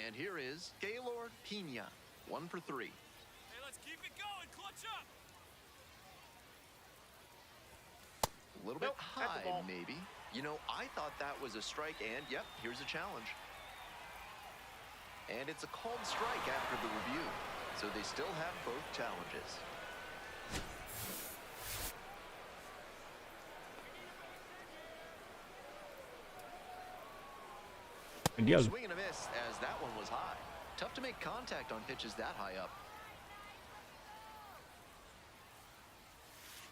And here is Gaylord Pena, 1 for 3. Hey, let's keep it going. Clutch up. A little bit high, maybe. You know, I thought that was a strike, and yep, here's a challenge. And it's a called strike after the review, so they still have both challenges. Swing and a miss, as that one was high. Tough to make contact on pitches that high up.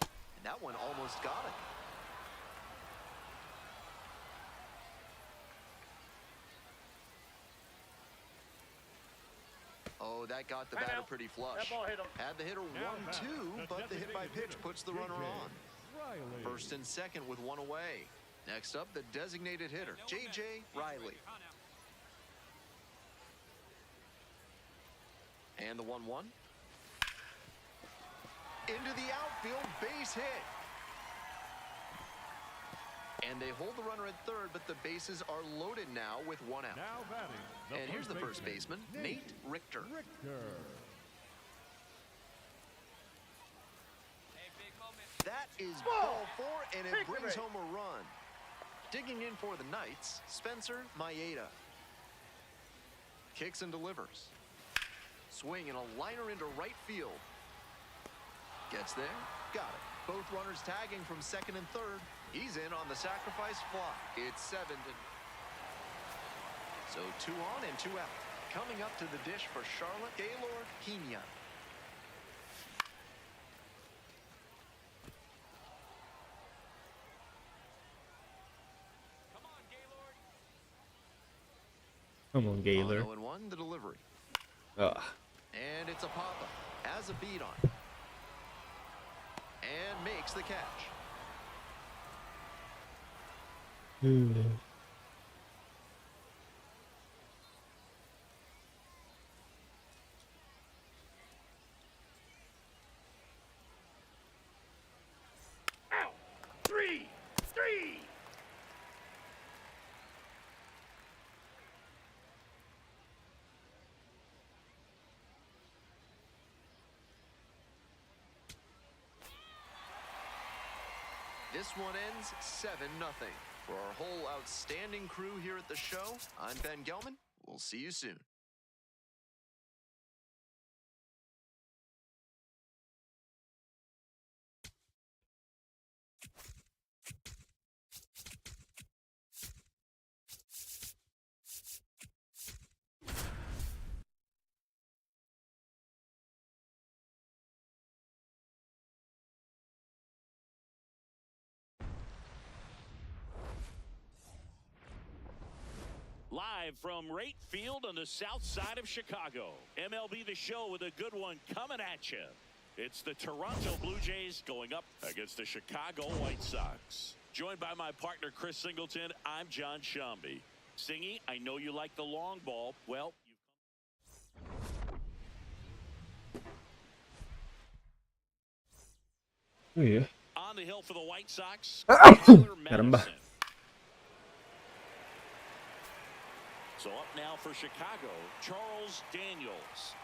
And that one almost got it. Oh, that got the batter pretty flush. Had the hitter 1-2, but the hit by pitch puts the runner on. First and second with one away. Next up, the designated hitter, J.J. Riley. And the 1-1. Into the outfield, base hit. And they hold the runner at third, but the bases are loaded now with one out. And here's the first baseman, Nate Richter. That is ball 4, and it brings home a run. Digging in for the Knights, Spencer Maeda. Kicks and delivers. Swing and a liner into right field. Gets there, got it. Both runners tagging from second and third. He's in on the sacrifice fly. It's 7 to... So 2 on and 2 out. Coming up to the dish for Charlotte, Gaylord Pena. Come on, Gaylord. 0-1, the delivery. Ugh. And it's a pop-up. Has a beat on. And makes the catch. Out. 3. This one ends 7-0. For our whole outstanding crew here at the show, I'm Ben Gelman. We'll see you soon. Live from right field on the south side of Chicago. MLB The Show with a good one coming at you. It's the Toronto Blue Jays going up against the Chicago White Sox. Joined by my partner, Chris Singleton, I'm John Shambi. Singy, I know you like the long ball. Well, Oh, yeah. on the hill for the White Sox. Caramba. So up now for Chicago, Charles Daniels.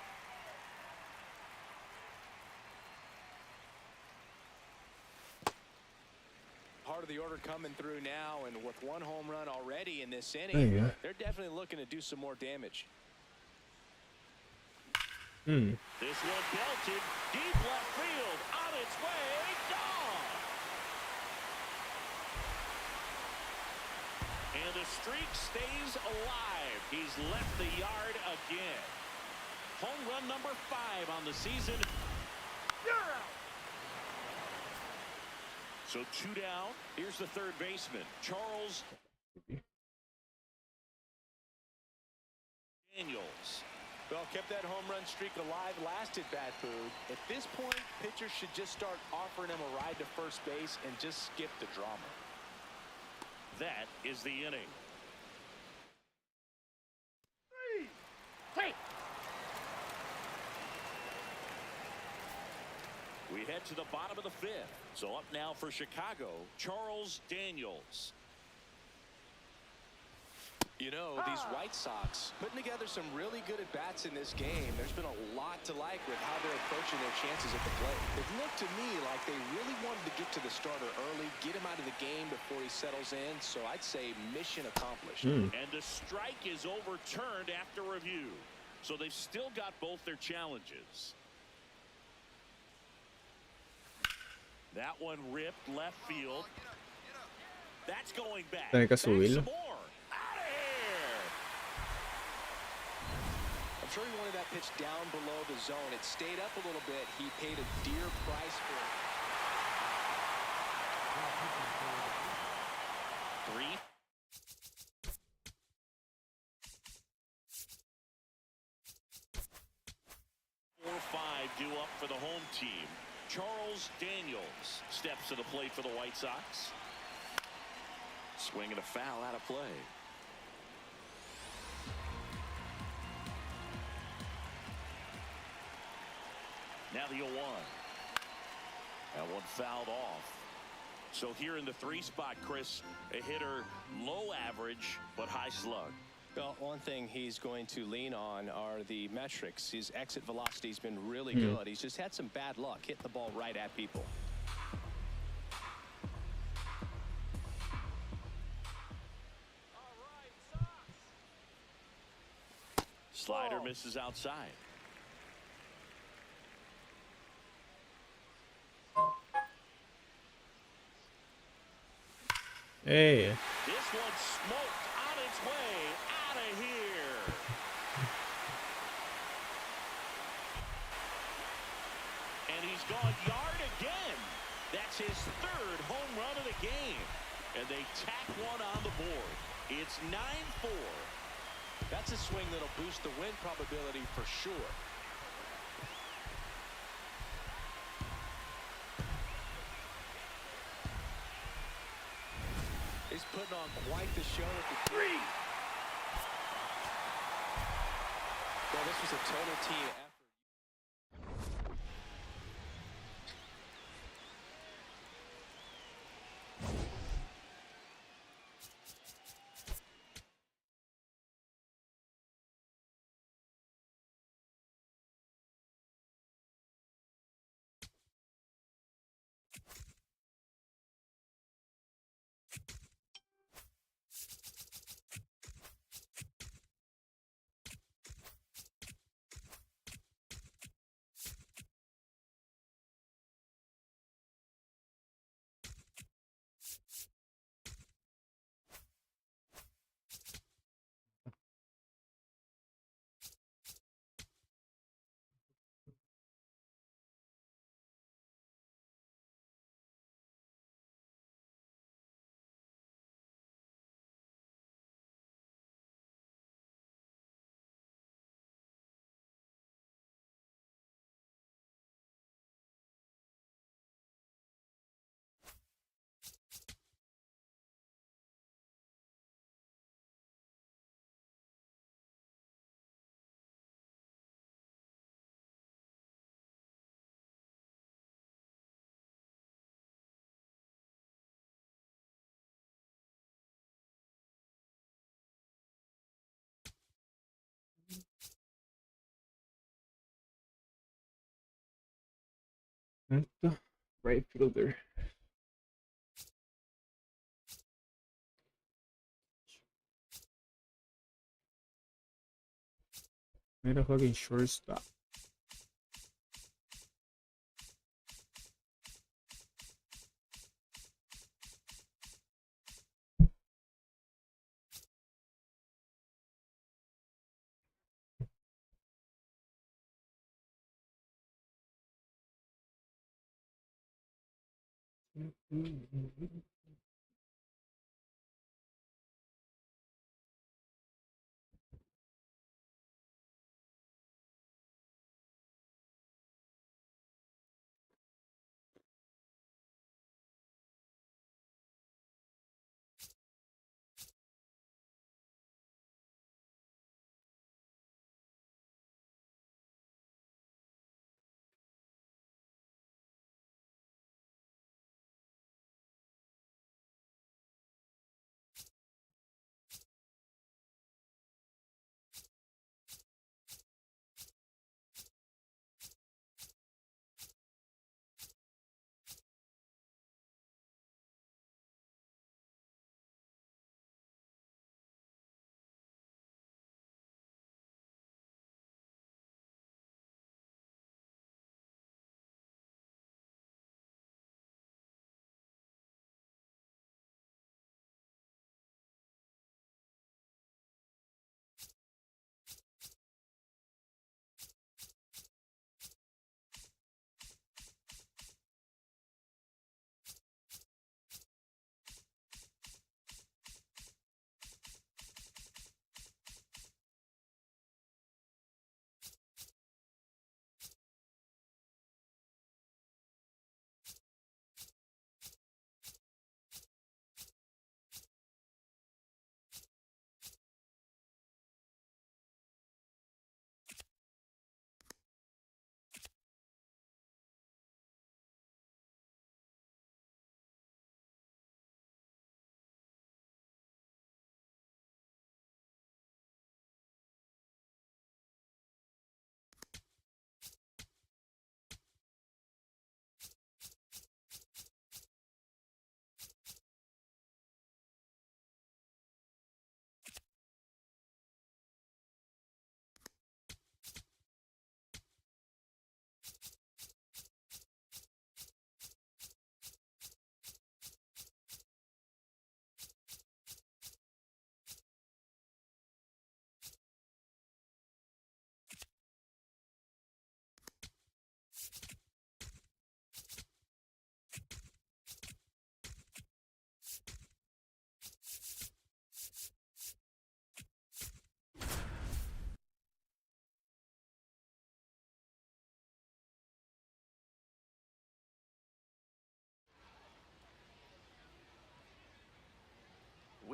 Part of the order coming through now, and with one home run already in this There inning, you go. they're definitely looking to do some more damage. This one belted deep left field, on its way, gone. And the streak stays alive. He's left the yard again. Home run number 5 on the season. You're out. So 2 down. Here's the third baseman, Charles Daniels. Well, kept that home run streak alive last at bat, Boog. At this point, pitchers should just start offering him a ride to first base and just skip the drama. That is the inning. 3. We head to the bottom of the 5th. So up now for Chicago, Charles Daniels. You know, these White Sox putting together some really good at-bats in this game. There's been a lot to like with how they're approaching their chances at the plate. It looked to me like they really wanted to get to the starter early, get him out of the game before he settles in. So I'd say mission accomplished. And the strike is overturned after review. So they've still got both their challenges. That one ripped left field. That's going back. Tiene que Back some subirlo. more. Out of here. I'm sure he wanted that pitch down below the zone. It stayed up a little bit. He paid a dear price for it. 3. 4-5 due up for the home team. Charles Daniels steps to the plate for the White Sox. Swinging a foul out of play. Now the 0-1. That one fouled off. So here in the 3 spot, Chris, a hitter low average but high slug. Well, one thing he's going to lean on are the metrics. His exit velocity has been really good. He's just had some bad luck hitting the ball right at people. Slider misses outside. Hey. This one smoked on its way out of here. And he's gone yard again. That's his 3rd home run of the game. And they tack one on the board. It's 9-4. That's a swing that'll boost the win probability for sure. He's putting on quite the show at the 3. Well, this was a total team effort. Right fielder. Mira, fucking shortstop.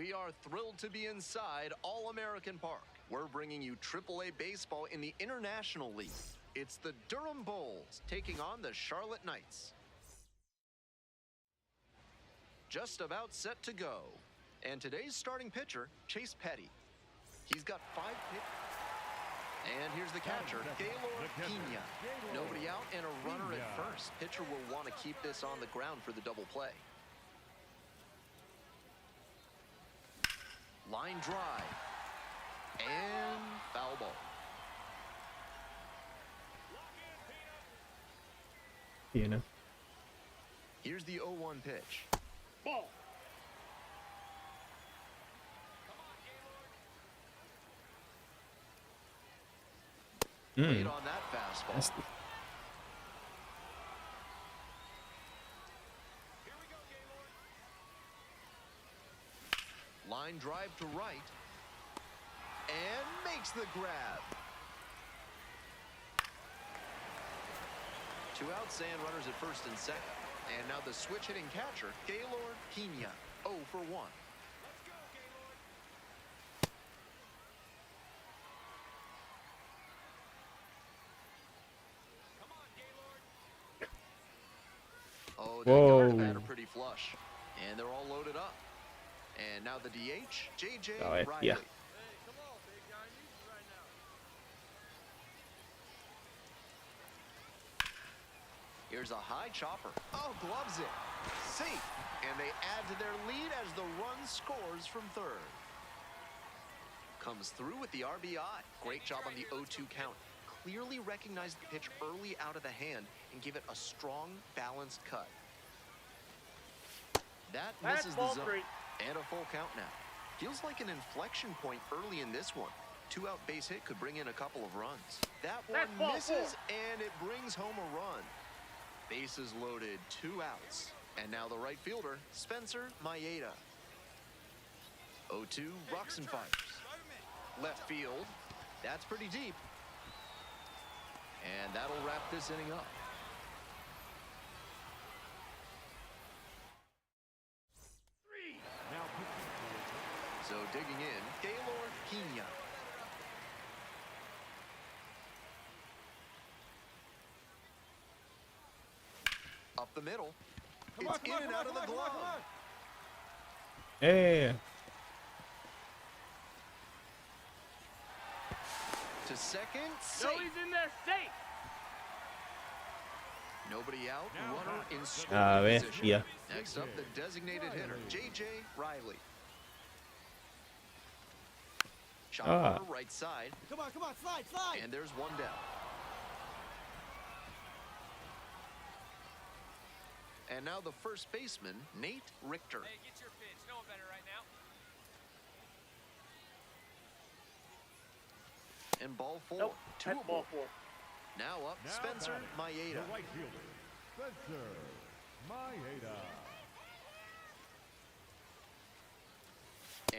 We are thrilled to be inside All-American Park. We're bringing you AAA baseball in the International League. It's the Durham Bulls taking on the Charlotte Knights. Just about set to go. And today's starting pitcher, Chase Petty. He's got 5 hits. And here's the catcher, Gaylord Pena. Nobody out and a runner at first. Pitcher will want to keep this on the ground for the double play. Line drive. And foul ball. Pena. Here's the 0-1 pitch. Ball. Late on that fastball. Nasty. Here we go, Gaylord. Line drive to right. And makes the grab. 2 outs and runners at first and second. And now the switch hitting catcher, Gaylord Pena. 0 for 1. Let's go, Gaylord. Come on, Gaylord. Oh, they got the Whoa. batter pretty flush. And they're all loaded up. And now the DH, J.J. Oh, Riley. yeah. Hey, come on, big guy. I need you right now. Here's a high chopper. Oh, gloves it. Safe. And they add to their lead as the run scores from third. Comes through with the RBI. Great job on the 0-2 count. Clearly recognized the pitch early out of the hand and gave it a strong, balanced cut. That That's misses ball the zone. 3. And a full count now. Feels like an inflection point early in this one. 2-out base hit could bring in a couple of runs. That That's one ball misses, 4. and it brings home a run. Bases loaded, 2 outs. And now the right fielder, Spencer Maeda. 0-2, rocks and fires. Left field, that's pretty deep. And that'll wrap this inning up. So digging in, Gaylord Pena. Up the middle. It's in and out of the glove. Hey. To second, No, safe. he's in there safe. Nobody out, runner in A scoring ver, position. ya. Next up, the designated hitter, J.J. Riley. Shot runner, right side. Come on, slide. And there's one down. And now the first baseman, Nate Richter. Hey, get your pitch. No one better right now. And ball 4. Nope, Two that's of ball them. 4. Now up, Spencer Maeda. The right fielder, Spencer Maeda.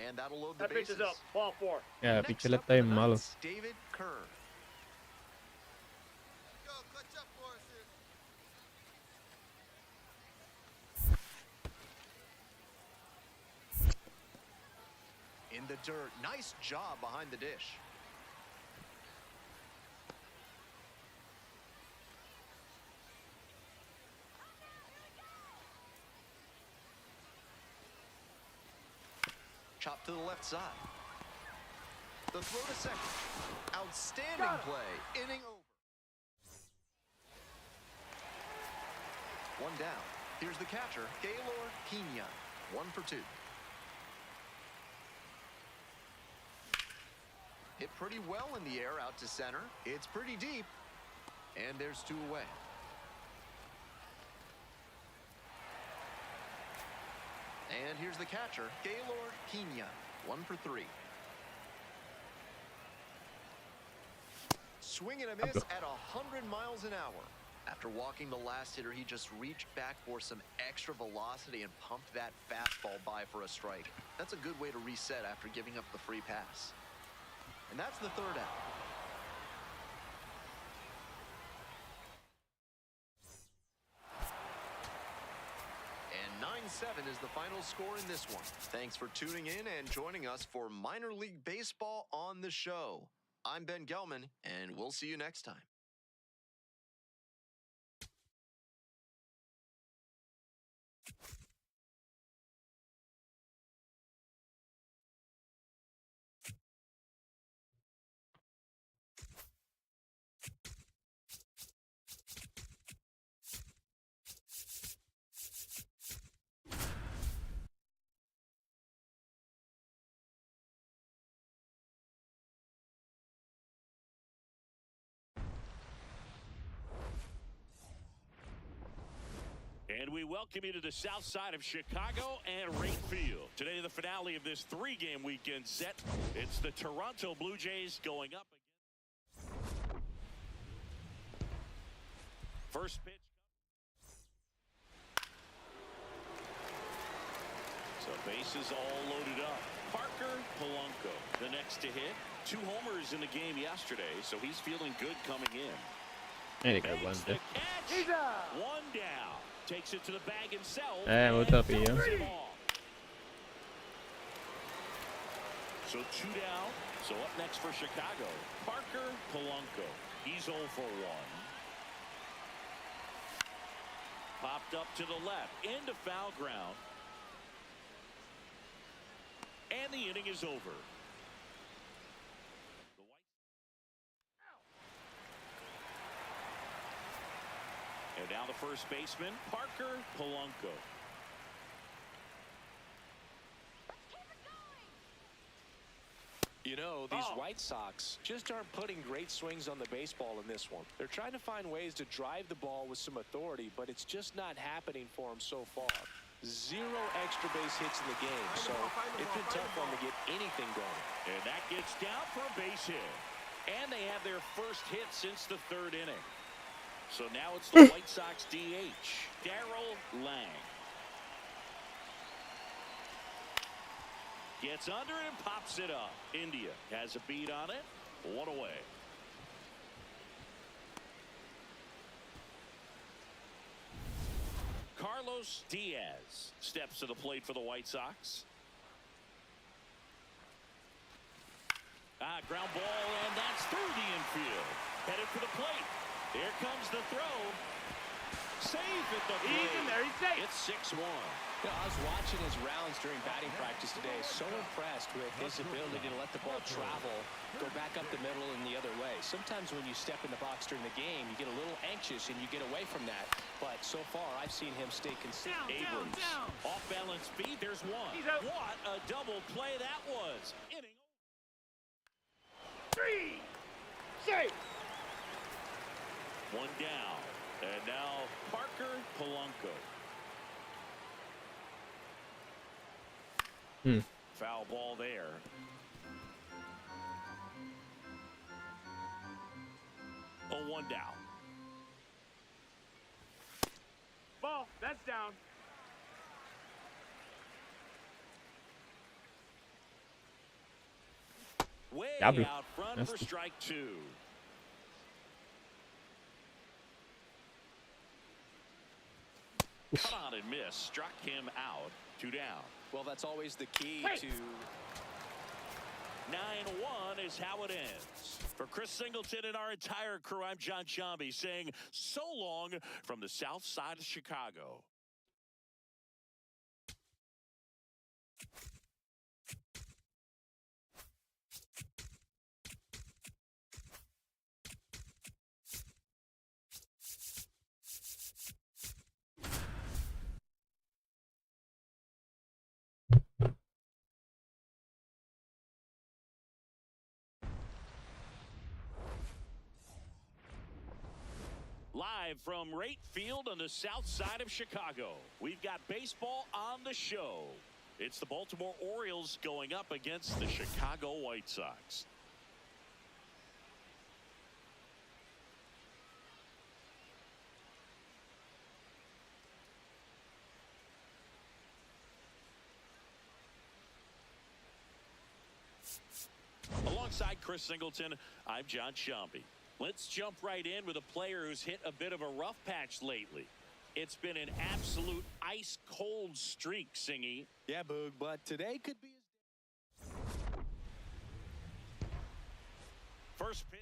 And that'll load the That pitch bases. is up. Ball 4. Yeah, Next pinche up lata for bien the malo. Knights, David Kerr. In the dirt, nice job behind the dish. Chop to the left side. The throw to second. Outstanding play. Inning over. One down. Here's the catcher, Gaylord Pena. 1 for 2. Hit pretty well in the air out to center. It's pretty deep. And there's 2 away. And here's the catcher, Gaylord Pena. 1 for 3. Swing and a miss at 100 miles an hour. After walking the last hitter, he just reached back for some extra velocity and pumped that fastball by for a strike. That's a good way to reset after giving up the free pass. And that's the 3rd out. And 9 7 is the final score in this one. Thanks for tuning in and joining us for Minor League Baseball on the show. I'm Ben Gelman, and we'll see you next time. And we welcome you to the south side of Chicago and Wright Field. Today, the finale of this 3-game weekend set. It's the Toronto Blue Jays going up against. First pitch. So bases all loaded up. Parker Polanco, the next to hit. 2 homers in the game yesterday, so he's feeling good coming in. I think I won The it. catch. 1 down. Takes it to the bag himself. Hey, what's up, Ian? So 2 down. So up next for Chicago, Parker Polanco. He's 0 for 1. Popped up to the left, into foul ground. And the inning is over. And now the first baseman, Parker Polanco. You know, these White Sox just aren't putting great swings on the baseball in this one. They're trying to find ways to drive the ball with some authority, but it's just not happening for them so far. 0 extra base hits in the game, so it's been tough for them to get anything going. And that gets down for a base hit. And they have their first hit since the 3rd inning. So now it's the White Sox DH, Darryl Lang. Gets under it and pops it up. India has a beat on it. 1 away. Carlos Diaz steps to the plate for the White Sox. Ground ball, and that's through the infield. Headed for the plate. Here comes the throw. Safe at the plate. He's in there. He's safe. It's 6-1. You know, I was watching his rounds during batting practice today. So impressed with his ability to let the ball travel, go back up the middle and the other way. Sometimes when you step in the box during the game, you get a little anxious and you get away from that. But so far, I've seen him stay consistent. Abrams, off balance speed. There's one. He's out. What a double play that was. Inning. 3. Safe. 1 down. And now Parker Polanco. Foul ball there. Oh, 1 down. Ball. That's down. Way W. out front That's for the- strike 2. Cut on and miss. Struck him out. 2 down. Well, that's always the key to... 9-1 is how it ends. For Chris Singleton and our entire crew, I'm John Shambi saying so long from the south side of Chicago. Live from Wright Field on the south side of Chicago, we've got baseball on the show. It's the Baltimore Orioles going up against the Chicago White Sox. Alongside Chris Singleton, I'm John Shambi. Let's jump right in with a player who's hit a bit of a rough patch lately. It's been an absolute ice-cold streak, Singy. Yeah, Boog, but today could be his First pitch.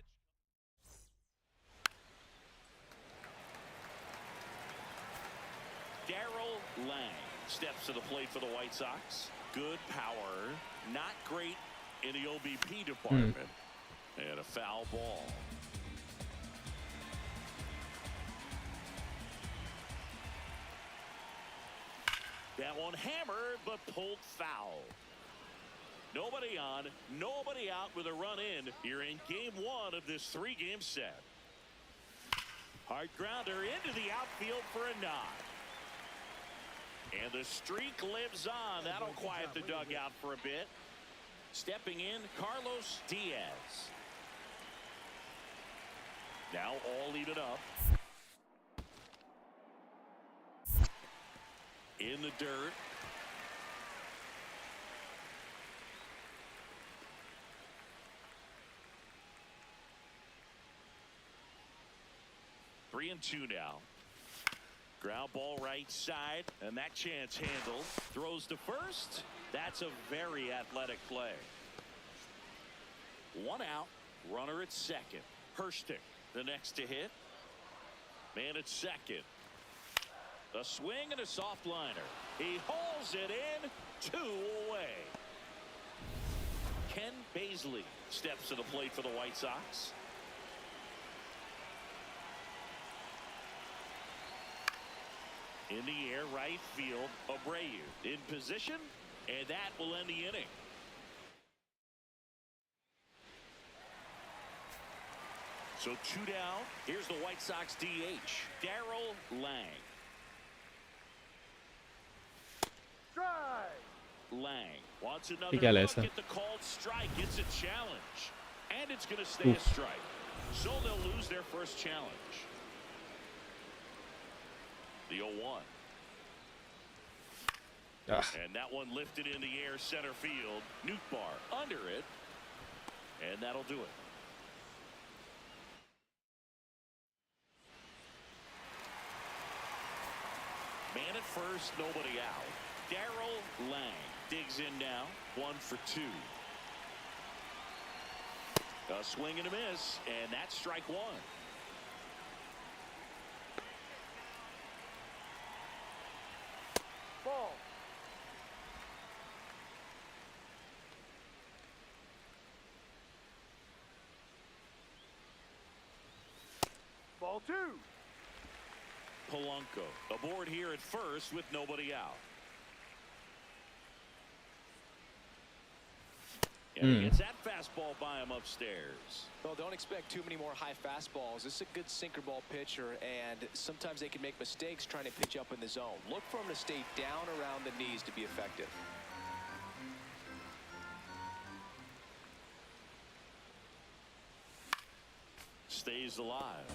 Darryl Lang steps to the plate for the White Sox. Good power, not great in the OBP department. And a foul ball. That one hammered, but pulled foul. Nobody on, nobody out with a run in here in game one of this three-game set. Hard grounder into the outfield for a nod. And the streak lives on. That'll quiet the dugout for a bit. Stepping in, Carlos Diaz. Now all even up. In the dirt. Three and two now. Ground ball right side, and that chance handled. Throws to first. That's a very athletic play. One out. Runner at second. Hurstick, the next to hit. Man at second. A swing and a soft liner. He hauls it in. 2 away. Ken Baisley steps to the plate for the White Sox. In the air, right field, Abreu in position, and that will end the inning. So 2 down. Here's the White Sox DH, Darryl Lang. Strike. Lang wants another Pícale look esa. at the called strike. It's a challenge, and it's going to stay a strike. So they'll lose their first challenge. The 0-1. Ah, And that one lifted in the air center field. Nootbaar under it. And that'll do it. Man at first, nobody out. Darryl Lang digs in now. 1 for 2. A swing and a miss. And that's strike 1. Ball. Ball 2. Polanco aboard here at first with nobody out. And he gets that fastball by him upstairs. Well, don't expect too many more high fastballs. This is a good sinker ball pitcher, and sometimes they can make mistakes trying to pitch up in the zone. Look for him to stay down around the knees to be effective. Stays alive.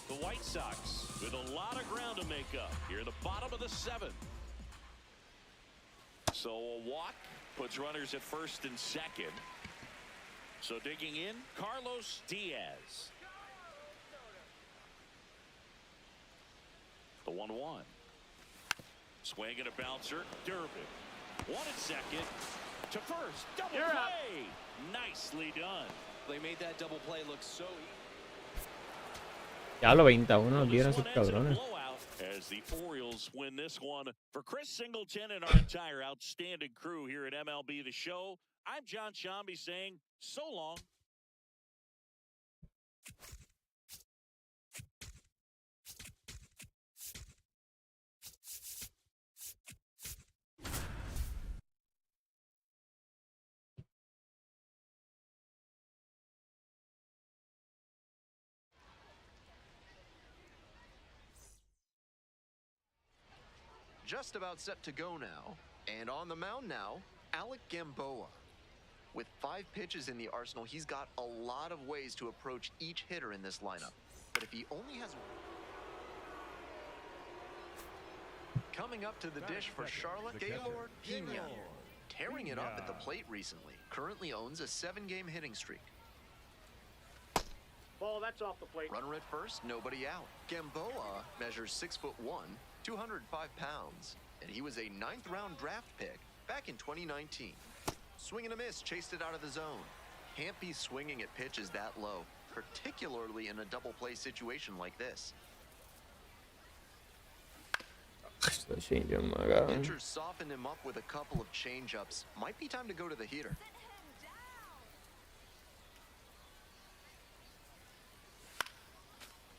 The White Sox with a lot of ground to make up here in the bottom of the 7th. So a walk puts runners at first and second. So digging in, Carlos Diaz. The 1-1. Swing and a bouncer. Durbin. 1 at second. To first. Double You're up. play. Nicely done. They made that double play look so easy. ya lo 21, Well, olvidan this esos one ends in a cabrones. blowout as the Orioles win this one. For Chris Singleton and our entire outstanding crew here at MLB The Show, I'm John Shambi saying so long. Just about set to go now. And on the mound now, Alec Gamboa. With 5 pitches in the arsenal, he's got a lot of ways to approach each hitter in this lineup. But if he only has... Coming up to the dish for Charlotte, Gaylord Pena. Tearing it up at the plate recently. Currently owns a 7-game hitting streak. Ball, that's off the plate. Runner at first, nobody out. Gamboa measures 6'1", 205 pounds, and he was a 9th-round draft pick back in 2019. Swing and a miss, chased it out of the zone. Can't be swinging at pitches that low, particularly in a double play situation like this. Esta changeup, Pitchers softened him up with a couple of changeups. Might be time to go to the heater.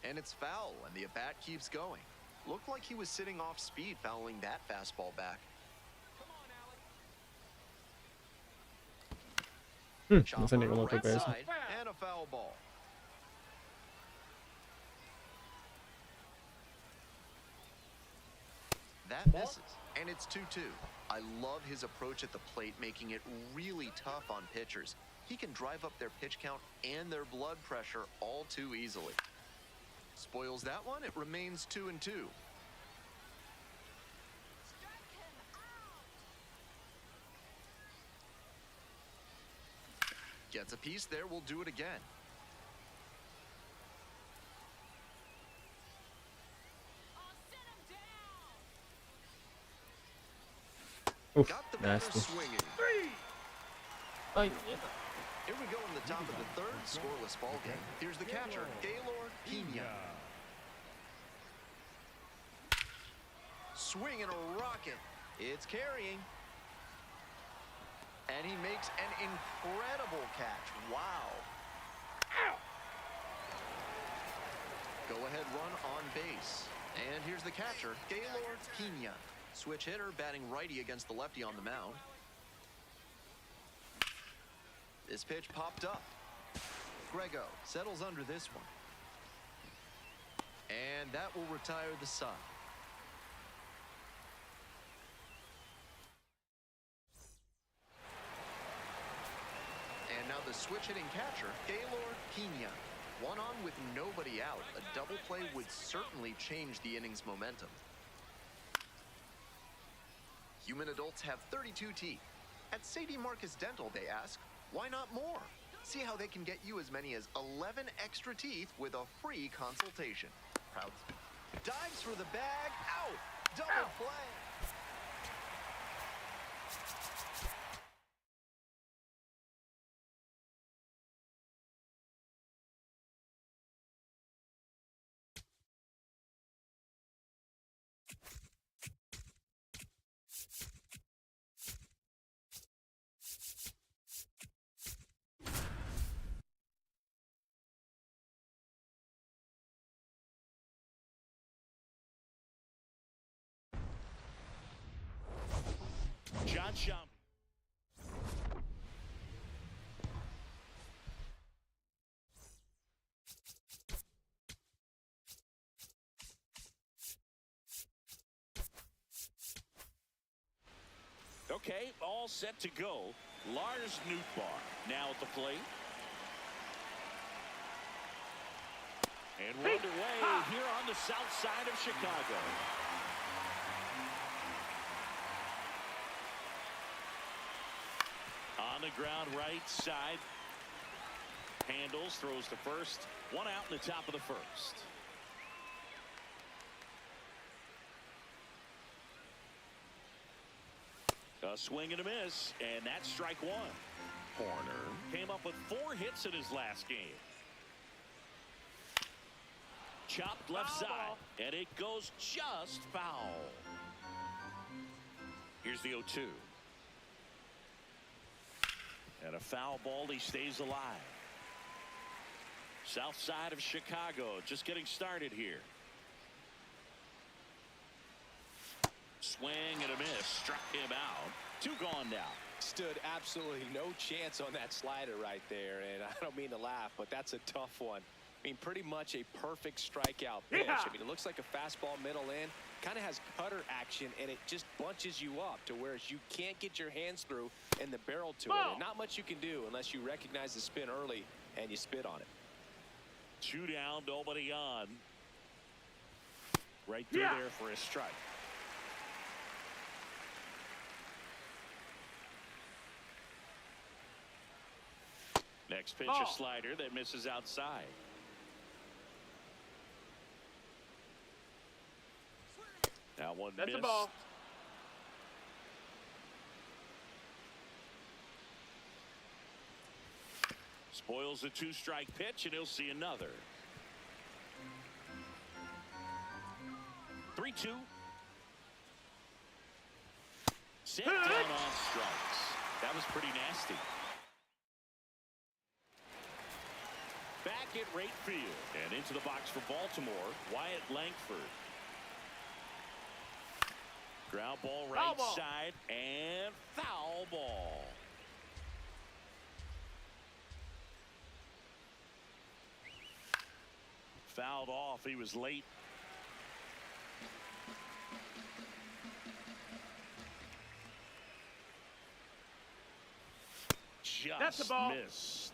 And it's foul, and the at-bat keeps going. Looked like he was sitting off speed, fouling that fastball back. No sé ni cómo toca eso. Side, and a foul ball. That misses, and it's 2-2. I love his approach at the plate, making it really tough on pitchers. He can drive up their pitch count and their blood pressure all too easily. Spoils that one, it remains 2-2. Gets a piece there, we'll do it again. Oof, Got the batter nasty. swinging. Ay, Here we go in the top of the third, scoreless ball game. Here's the catcher, Gaylord Pena. Swing and a rocket. It's carrying. And he makes an incredible catch. Wow. Go-ahead run on base. And here's the catcher, Gaylord Pena. Switch hitter, batting righty against the lefty on the mound. This pitch popped up. Grego settles under this one. And that will retire the side. And now the switch-hitting catcher, Gaylord Pena. One on with nobody out. A double play would certainly change the inning's momentum. Human adults have 32 teeth. At Sadie Marcus Dental, they ask, why not more? See how they can get you as many as 11 extra teeth with a free consultation. Proud. Dives for the bag. Out. Double play. John Shambi. Okay, all set to go. Lars Nootbaar now at the plate. And we're underway here on the south side of Chicago. On the ground right side. Handles, throws to first. One out in the top of the first. A swing and a miss, and that's strike one. Horner came up with 4 hits in his last game. Chopped left side, and it goes just foul. Here's the 0-2. And a foul ball, he stays alive. South side of Chicago, just getting started here. Swing and a miss, struck him out. 2 gone now. Stood absolutely no chance on that slider right there, and I don't mean to laugh, but that's a tough one. I mean, pretty much a perfect strikeout pitch. Yeah. I mean, it looks like a fastball middle in, kind of has cutter action, and it just bunches you up to where you can't get your hands through and the barrel to it. And not much you can do unless you recognize the spin early and you spit on it. 2 down, nobody on. Right through there for a strike. Next pitch, a slider that misses outside. That one That's missed. a ball. Spoils a 2-strike pitch, and he'll see another. 3-2. Sent down on strikes. That was pretty nasty. Back at right field and into the box for Baltimore, Wyatt Langford. Ground ball right Foul ball. side and foul ball. Fouled off. He was late. That's the Just ball. missed.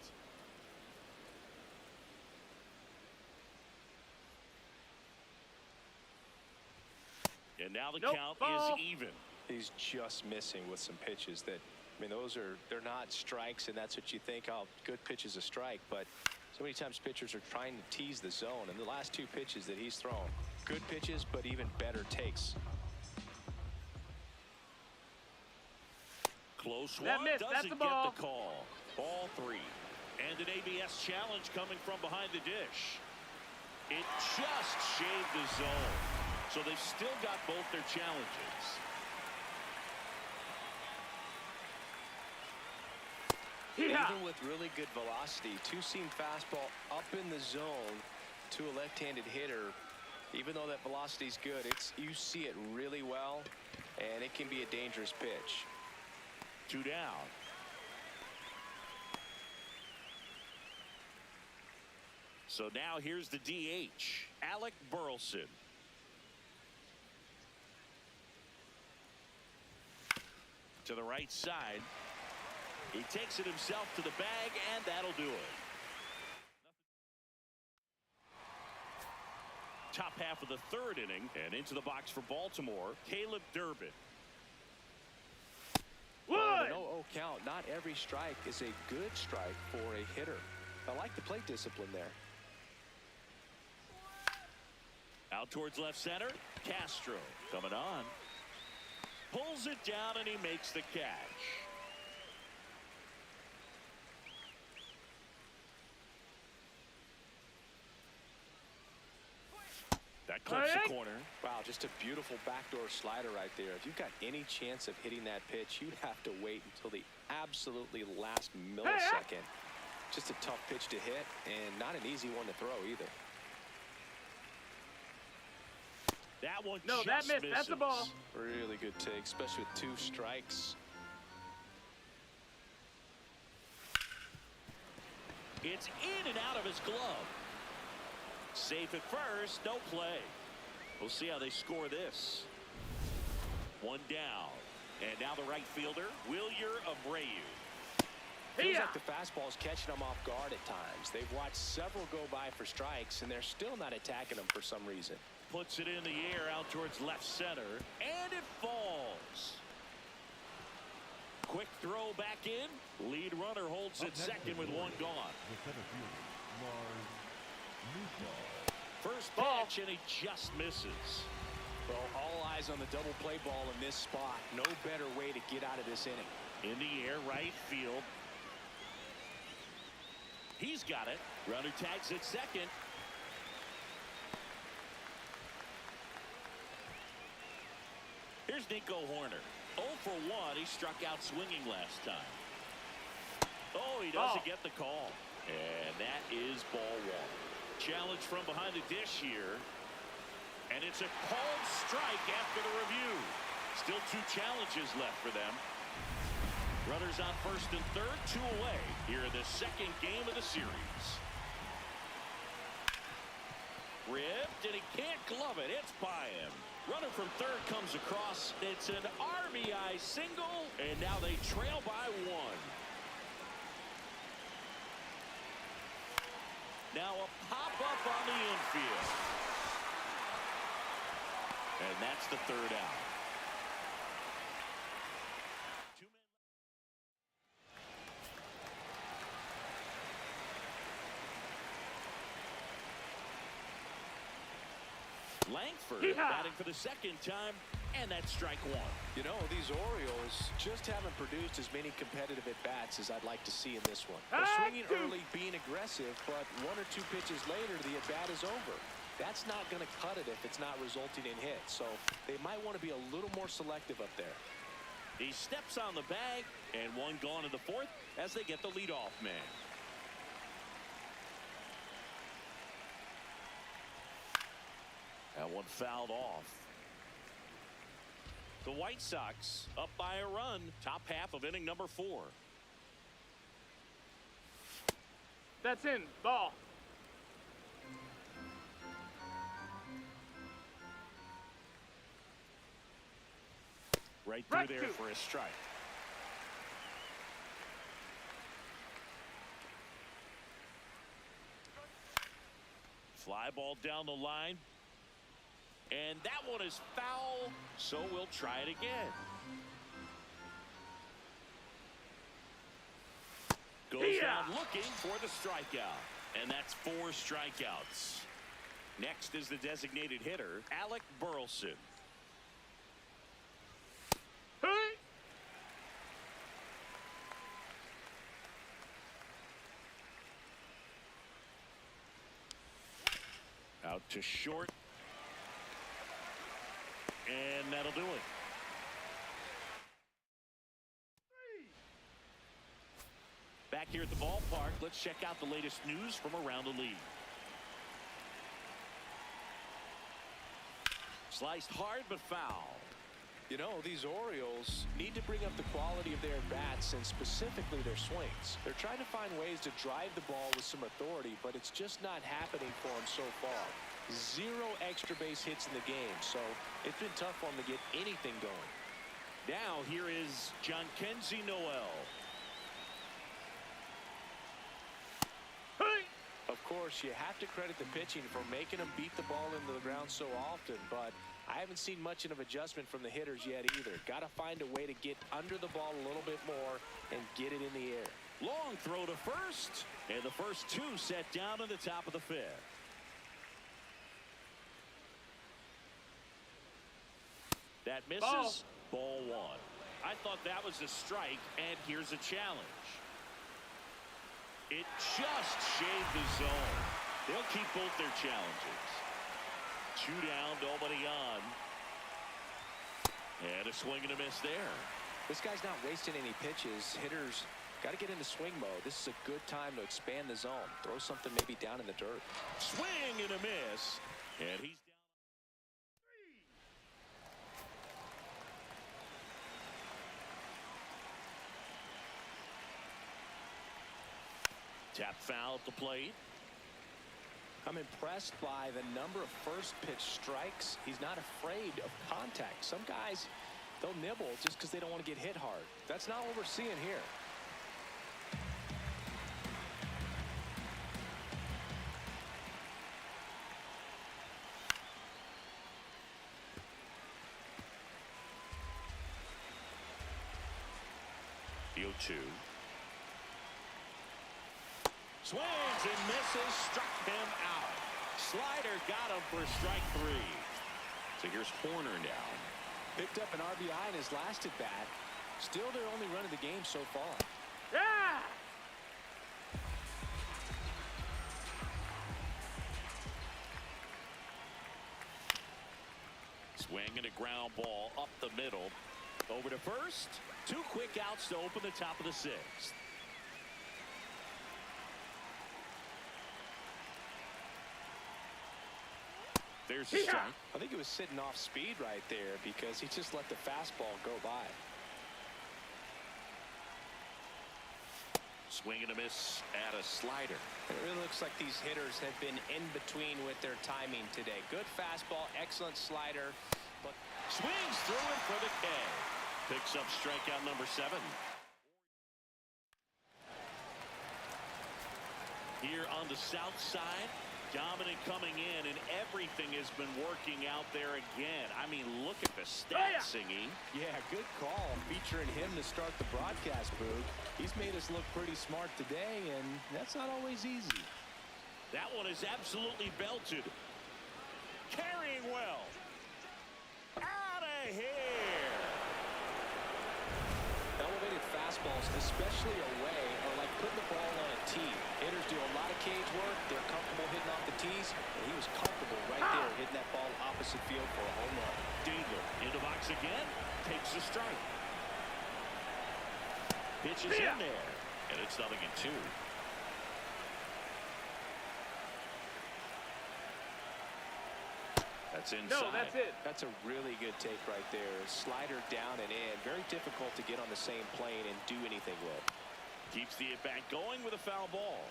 And now the Nope, count ball. is even. He's just missing with some pitches that, I mean, they're not strikes, and that's what you think, oh, good pitch is a strike. But so many times pitchers are trying to tease the zone, and the last 2 pitches that he's thrown, good pitches, but even better takes. Close That one, miss, doesn't that's the get ball. the call. Ball 3. And an ABS challenge coming from behind the dish. It just shaved the zone. So they've still got both their challenges. Yeah. Even with really good velocity, 2-seam fastball up in the zone to a left-handed hitter, even though that velocity is good, you see it really well, and it can be a dangerous pitch. 2 down. So now here's the DH, Alec Burleson. To the right side. He takes it himself to the bag, and that'll do it. Top half of the 3rd inning, and into the box for Baltimore, Caleb Durbin. Well, no count. Not every strike is a good strike for a hitter. I like the plate discipline there. Out towards left center. Castro coming on. Pulls it down, and he makes the catch. That clips the corner. Wow, just a beautiful backdoor slider right there. If you've got any chance of hitting that pitch, you'd have to wait until the absolutely last millisecond. Just a tough pitch to hit, and not an easy one to throw either. That one No, just that missed. misses. That's the ball. Really good take, especially with 2 strikes. It's in and out of his glove. Safe at first, no play. We'll see how they score this. 1 down. And now the right fielder, Wilyer Abreu. Feels like the fastball's catching them off guard at times. They've watched several go by for strikes, and they're still not attacking them for some reason. Puts it in the air out towards left center, and it falls. Quick throw back in. Lead runner holds it second with 1 gone. The center fielder, Lars Nootbaar. First pitch, and he just misses. Well, all eyes on the double play ball in this spot. No better way to get out of this inning. In the air, right field. He's got it. Runner tags at second. Here's Nico Horner. 0 for 1. He struck out swinging last time. Oh, he doesn't get the call. And that is ball 1. Challenge from behind the dish here. And it's a called strike after the review. Still 2 challenges left for them. Runners on first and third, 2 away here in the 2nd game of the series. Ripped, and he can't glove it. It's by him. Runner from third comes across. It's an RBI single, and now they trail by 1. Now a pop-up on the infield. And that's the 3rd out. Langford Yeah. batting for the second time, and that's strike one. You know, these Orioles just haven't produced as many competitive at-bats as I'd like to see in this one. They're swinging early, being aggressive, but one or two pitches later, the at-bat is over. That's not going to cut it if it's not resulting in hits, so they might want to be a little more selective up there. He steps on the bag, and one gone in the fourth as they get the leadoff man. That one fouled off. The White Sox up by a run, top half of inning number 4. That's in. Ball. Right through Right there to. for a strike. Fly ball down the line. And that one is foul, so we'll try it again. Goes down looking for the strikeout. And that's 4 strikeouts. Next is the designated hitter, Alec Burleson. Hey. Out to short. And that'll do it. Back here at the ballpark, let's check out the latest news from around the league. Sliced hard but foul. You know, these Orioles need to bring up the quality of their bats and specifically their swings. They're trying to find ways to drive the ball with some authority, but it's just not happening for them so far. 0 extra base hits in the game, so it's been tough for them to get anything going. Now here is Jhonkensy Noel. Hey. Of course, you have to credit the pitching for making them beat the ball into the ground so often, but I haven't seen much of adjustment from the hitters yet either. Got to find a way to get under the ball a little bit more and get it in the air. Long throw to first, and the first 2 set down in the top of the 5th. That misses. Ball 1. I thought that was a strike, and here's a challenge. It just shaved the zone. They'll keep both their challenges. 2 down, nobody on. And a swing and a miss there. This guy's not wasting any pitches. Hitters got to get into swing mode. This is a good time to expand the zone. Throw something maybe down in the dirt. Swing and a miss. And he's down. Tap foul at the plate. I'm impressed by the number of first pitch strikes. He's not afraid of contact. Some guys, they'll nibble just because they don't want to get hit hard. That's not what we're seeing here. The 0-2. Swings and misses, struck him out. Slider got him for strike 3. So here's Horner now. Picked up an RBI in his last at bat. Still their only run of the game so far. Yeah. Swing and a ground ball up the middle. Over to first. 2 quick outs to open the top of the 6th. There's a strike. I think he was sitting off speed right there because he just let the fastball go by. Swing and a miss at a slider. It really looks like these hitters have been in between with their timing today. Good fastball, excellent slider. But Swings through it for the K. Picks up strikeout number 7. Here on the south side, dominant coming in, and everything has been working out there again. I mean, look at the stats, Singy. Yeah, good call featuring him to start the broadcast, Boog. He's made us look pretty smart today, and that's not always easy. That one is absolutely belted. carrying well. Out of here. Elevated fastballs, especially away, are like putting the ball on a tee. Hitters do a lot of cage work. They're comfortable hitting off the tees. And he was comfortable right there hitting that ball opposite field for a home run. Danger in the box again. Takes the strike. Pitch is in there. And it's 0-2. That's inside. No, that's it. That's a really good take right there. Slider down and in. Very difficult to get on the same plane and do anything with. Keeps the at-bat going with a foul ball.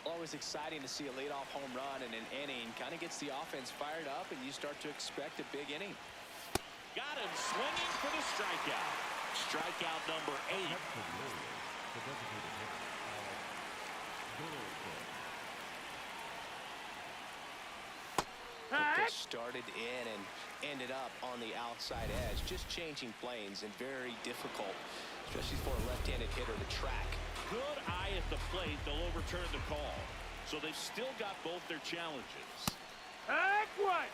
Always exciting to see a leadoff home run in an inning. Kind of gets the offense fired up, and you start to expect a big inning. Got him swinging for the strikeout. Strikeout number 8. The designated hitter, They started in and ended up on the outside edge. Just changing planes and very difficult, especially for a left-handed hitter to track. Good eye at the plate. They'll overturn the call. So they've still got both their challenges. Heck what?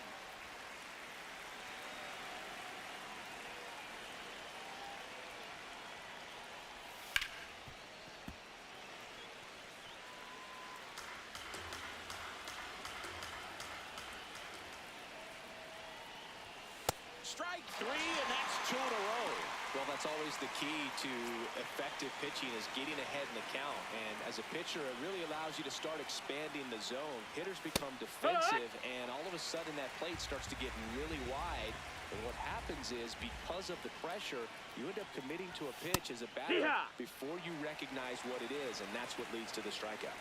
Strike 3, and that's 2 in a row. Well, that's always the key to effective pitching is getting ahead in the count. And as a pitcher, it really allows you to start expanding the zone. Hitters become defensive, and all of a sudden that plate starts to get really wide. And what happens is, because of the pressure, you end up committing to a pitch as a batter before you recognize what it is, and that's what leads to the strikeout.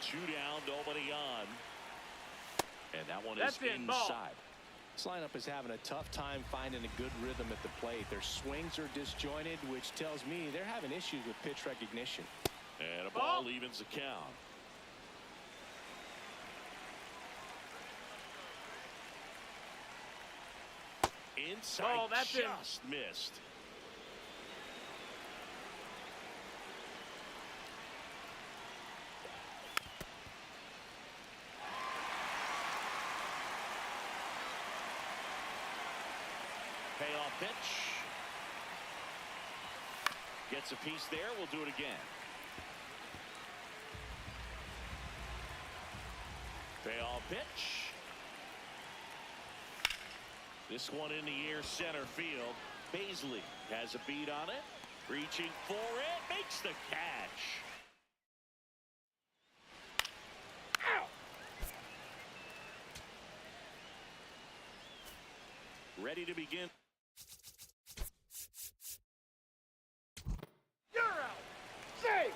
2 down, nobody on. And that one That's is in, ball. inside. This lineup is having a tough time finding a good rhythm at the plate. Their swings are disjointed, which tells me they're having issues with pitch recognition. And a ball evens the count. Inside, Ball, that's in. just missed. Payoff pitch. Gets a piece there. We'll do it again. Payoff pitch. This one in the air center field. Baisley has a beat on it. Reaching for it. Makes the catch. Ready to begin. You're out. Safe.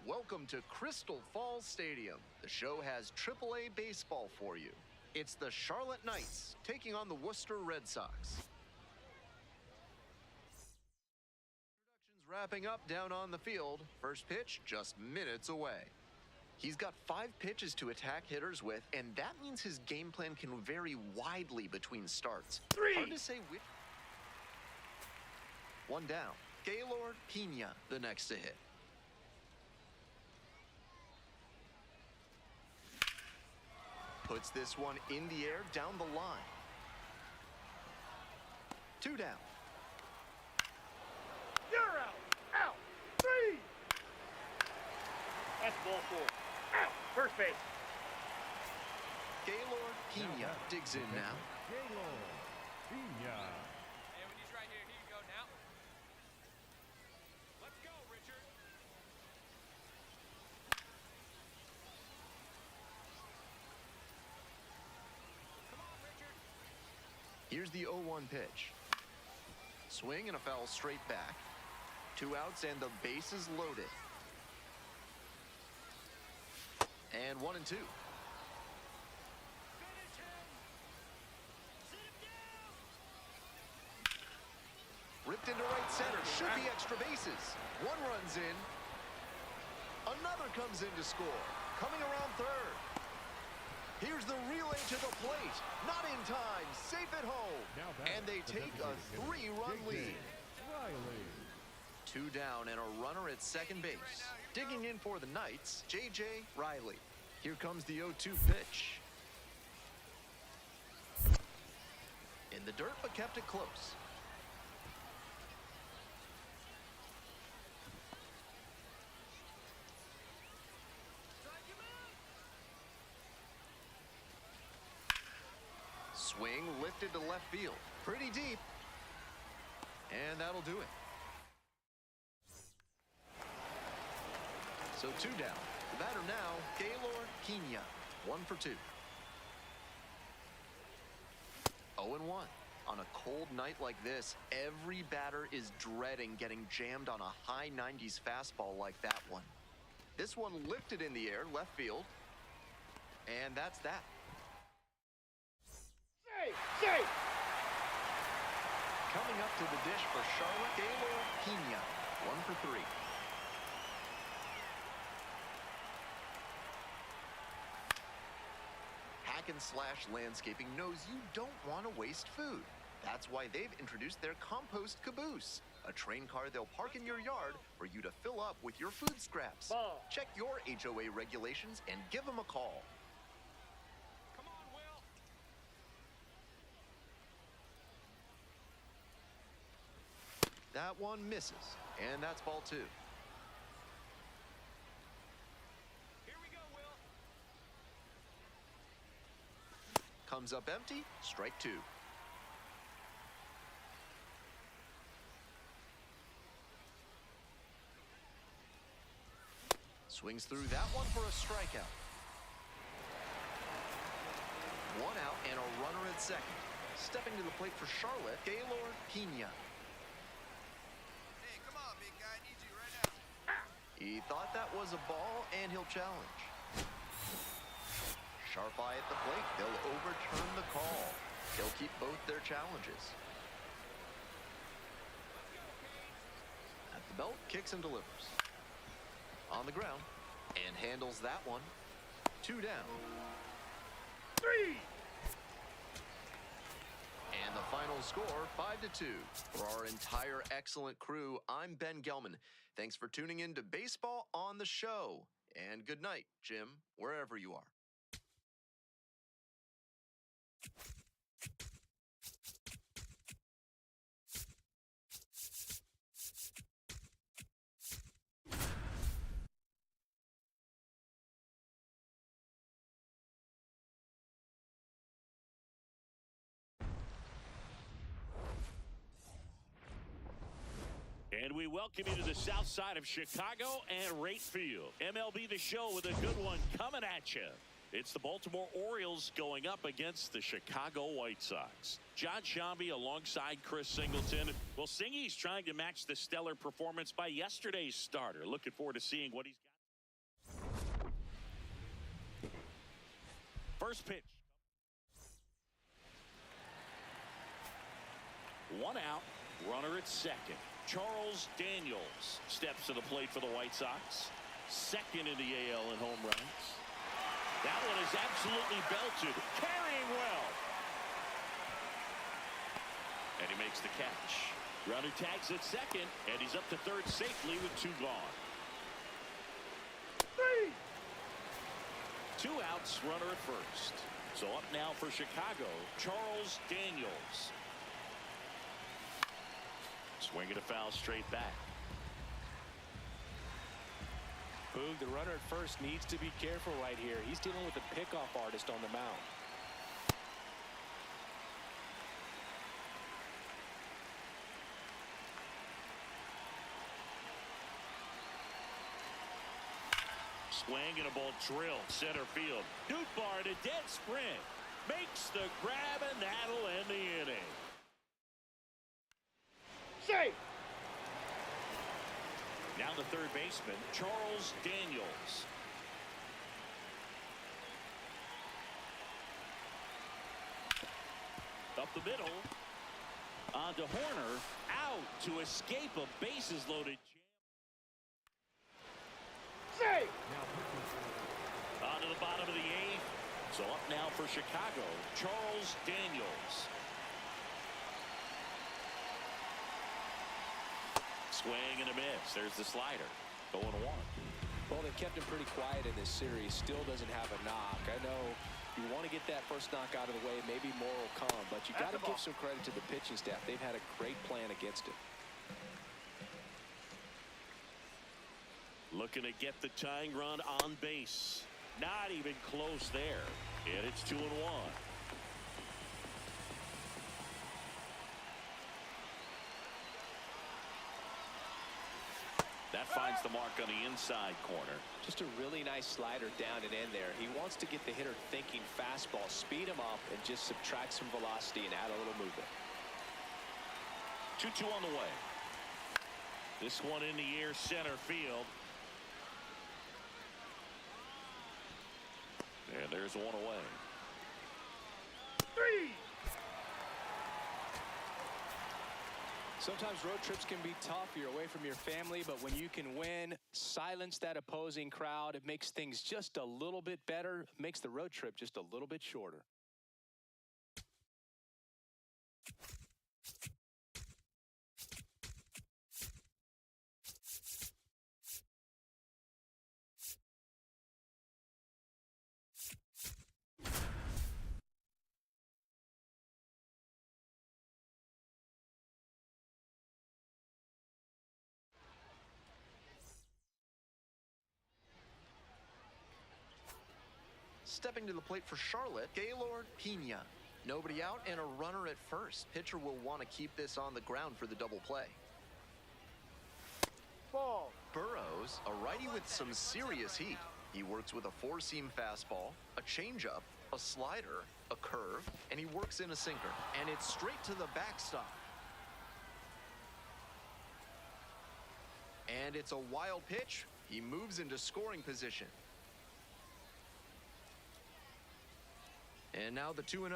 Welcome to Crystal Falls Stadium. The show has AAA baseball for you. It's the Charlotte Knights taking on the Worcester Red Sox. Introductions wrapping up down on the field. First pitch just minutes away. He's got 5 pitches to attack hitters with, and that means his game plan can vary widely between starts. 3. Hard to say which. 1 down. Gaylord Pena, the next to hit. Puts this one in the air down the line. 2 down. You're out. Out. 3. That's ball four. Out. First base. Gaylord Pena digs in now. Gaylord Pena. Hey, when he's right here, here you go now. Let's go, Richard. Come on, Richard. Here's the 0-1 pitch. Swing and a foul straight back. 2 outs and the bases loaded. And 1 and 2. Ripped into right center. Should be extra bases. 1 runs in. Another comes in to score. Coming around third. Here's the relay to the plate. Not in time. Safe at home. And they take a 3-run lead. Riley. 2 down and a runner at second base. Digging in for the Knights, J.J. Riley. Here comes the 0-2 pitch. In the dirt, but kept it close. Swing lifted to left field. Pretty deep. And that'll do it. So 2 down. The batter now, Gaylord Pena. 1 for 2. 0-1. On a cold night like this, every batter is dreading getting jammed on a high 90s fastball like that one. This one lifted in the air, left field. And that's that. Safe. Coming up to the dish for Charlotte, Gaylord Pena. 1 for 3. Hack and Slash Landscaping knows you don't want to waste food. That's why they've introduced their Compost Caboose, a train car they'll park in your yard for you to fill up with your food scraps. Ball. Check your HOA regulations and give them a call. Come on, Will. That one misses, and that's ball 2. Here we go, Will. Comes up empty, strike 2. Swings through that one for a strikeout. 1 out and a runner at second. Stepping to the plate for Charlotte, Gaylord Pena. Hey, come on, big guy. I need you right now. He thought that was a ball, and he'll challenge. Sharp eye at the plate. They'll overturn the call. They'll keep both their challenges. At the belt, kicks and delivers. On the ground, and handles that one. 2 down. 3. And the final score, 5-2. For our entire excellent crew, I'm Ben Gelman. Thanks for tuning in to Baseball on the Show. And good night, Jim, wherever you are. And we welcome you to the south side of Chicago and Wright Field. MLB The Show with a good one coming at you. It's the Baltimore Orioles going up against the Chicago White Sox. John Shambi alongside Chris Singleton. Well, Singy's trying to match the stellar performance by yesterday's starter. Looking forward to seeing what he's got. First pitch. 1 out, runner at second. Charles Daniels steps to the plate for the White Sox. Second in the AL in home runs. That one is absolutely belted. Carrying well. And he makes the catch. Runner tags at second, and he's up to third safely with 2 gone. 3. 2 outs, runner at first. So up now for Chicago, Charles Daniels. Swinging a foul straight back. Boog, the runner at first needs to be careful right here. He's dealing with a pickoff artist on the mound. Swing and a ball drilled center field. Nootbaar to dead sprint. Makes the grab, and that'll end the inning. Safe. Now the third baseman, Charles Daniels. Up the middle. On to Horner. Out to escape a bases-loaded jam. Safe. On to the bottom of the eighth. So up now for Chicago, Charles Daniels. Swing and a miss. There's the slider. 0-1. Well, they kept him pretty quiet in this series. Still doesn't have a knock. I know you want to get that first knock out of the way. Maybe more will come. But you got to give some credit to the pitching staff. They've had a great plan against him. Looking to get the tying run on base. Not even close there. And it's 2-1. That finds the mark on the inside corner. Just a really nice slider down and in there. He wants to get the hitter thinking fastball, speed him up, and just subtract some velocity and add a little movement. 2-2 on the way. This one in the air, center field. And there's one away. 3. Sometimes road trips can be tough. You're away from your family, but when you can win, silence that opposing crowd, it makes things just a little bit better, makes the road trip just a little bit shorter. Stepping to the plate for Charlotte, Gaylord Pena. Nobody out and a runner at first. Pitcher will want to keep this on the ground for the double play. Ball. Burrows, a righty with some serious heat. He works with a four-seam fastball, a changeup, a slider, a curve, and he works in a sinker. And it's straight to the backstop. And it's a wild pitch. He moves into scoring position. And now the 2-0.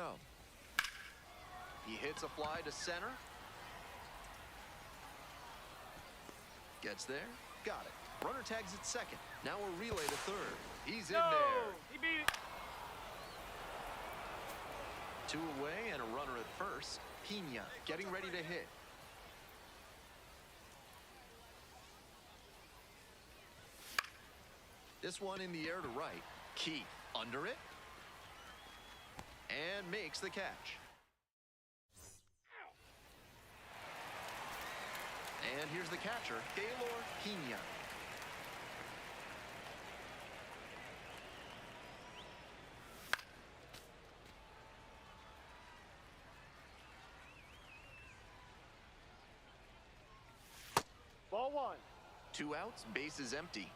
He hits a fly to center. Gets there. Got it. Runner tags at second. Now a relay to third. He's in there. He beat it. 2 away and a runner at first. Pena getting ready to hit. This one in the air to right. Keith under it. And makes the catch. And here's the catcher, Gaylord Pena. Ball 1. 2 outs, base is empty.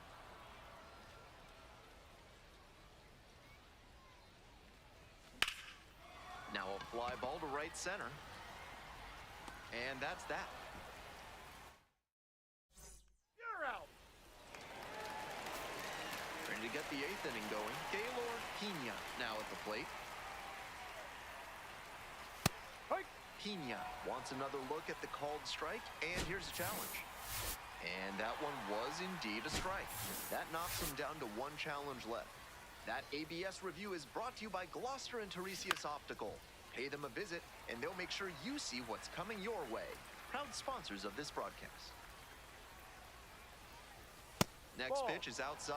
Now a fly ball to right center. And that's that. You're out. Ready to get the 8th inning going. Gaylord Pena now at the plate. Hike. Pena wants another look at the called strike. And here's a challenge. And that one was indeed a strike. That knocks him down to 1 challenge left. That ABS review is brought to you by Gloucester and Tiresias Optical. Pay them a visit, and they'll make sure you see what's coming your way. Proud sponsors of this broadcast. Next Ball. pitch is outside.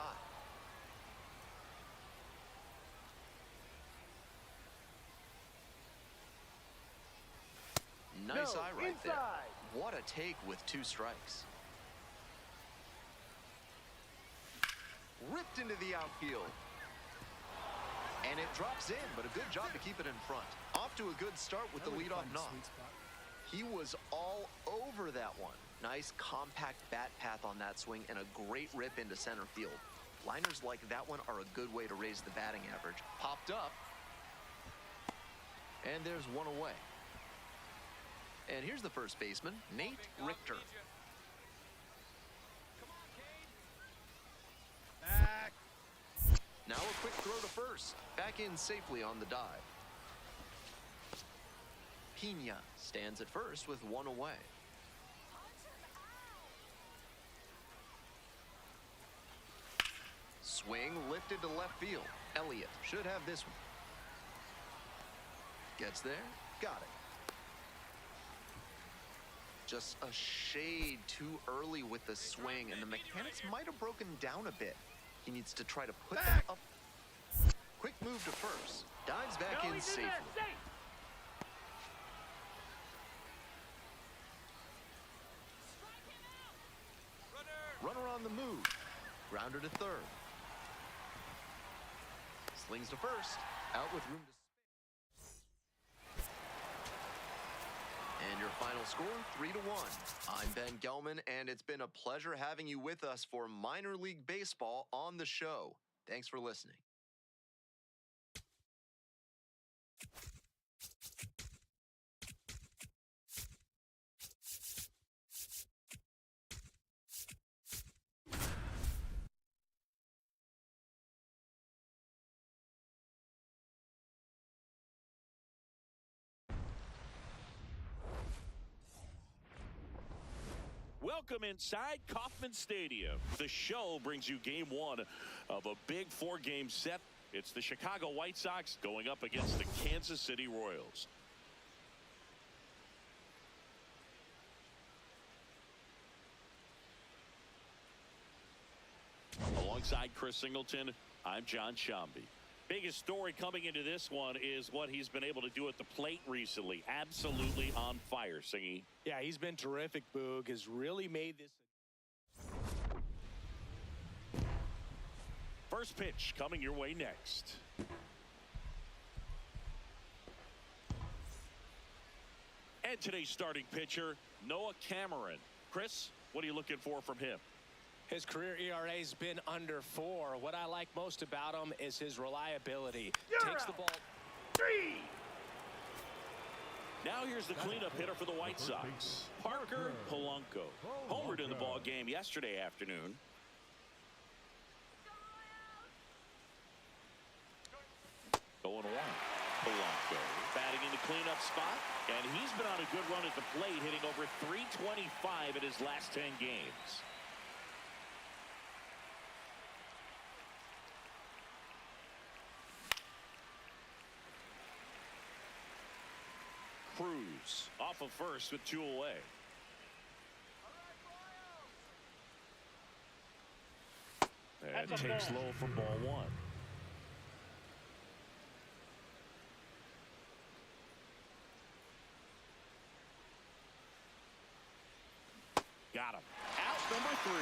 Nice No, eye right there. inside. What a take with 2 strikes. ripped into the outfield. And it drops in, but a good job to keep it in front. Off to a good start with the leadoff knock. He was all over that one. Nice compact bat path on that swing and a great rip into center field. Liners like that one are a good way to raise the batting average. Popped up. And there's one away. And here's the first baseman, Nate Richter. Back. Now a quick throw to first. Back in safely on the dive. Pena stands at first with one away. Swing lifted to left field. Elliott should have this one. Gets there. Got it. Just a shade too early with the swing, and the mechanics might have broken down a bit. He needs to try to put that up. Quick move to first. Dives back in safely. Runner on the move. Grounder to third. Slings to first. Out with room to space. And your final score, 3-1. I'm Ben Gelman, and it's been a pleasure having you with us for Minor League Baseball on the show. Thanks for listening. Welcome inside Kauffman Stadium. The show brings you game one of a big four-game set. It's the Chicago White Sox going up against the Kansas City Royals. Alongside Chris Singleton, I'm John Shambi. Biggest story coming into this one is what he's been able to do at the plate recently. Absolutely on fire, Singy. Yeah, he's been terrific, Boog. Has really made this. First pitch coming your way next. And today's starting pitcher, Noah Cameron. Chris, what are you looking for from him? His career ERA has been under 4. What I like most about him is his reliability. Takes the ball. 3. Now here's the cleanup hitter for the White Sox, Parker Polanco. Homered in the ball game yesterday afternoon. Going one. Polanco batting in the cleanup spot, and he's been on a good run at the plate, hitting over .325 in his last 10 games. Cruz off of first with 2 away. And takes low for ball 1. Got him. Out number 3.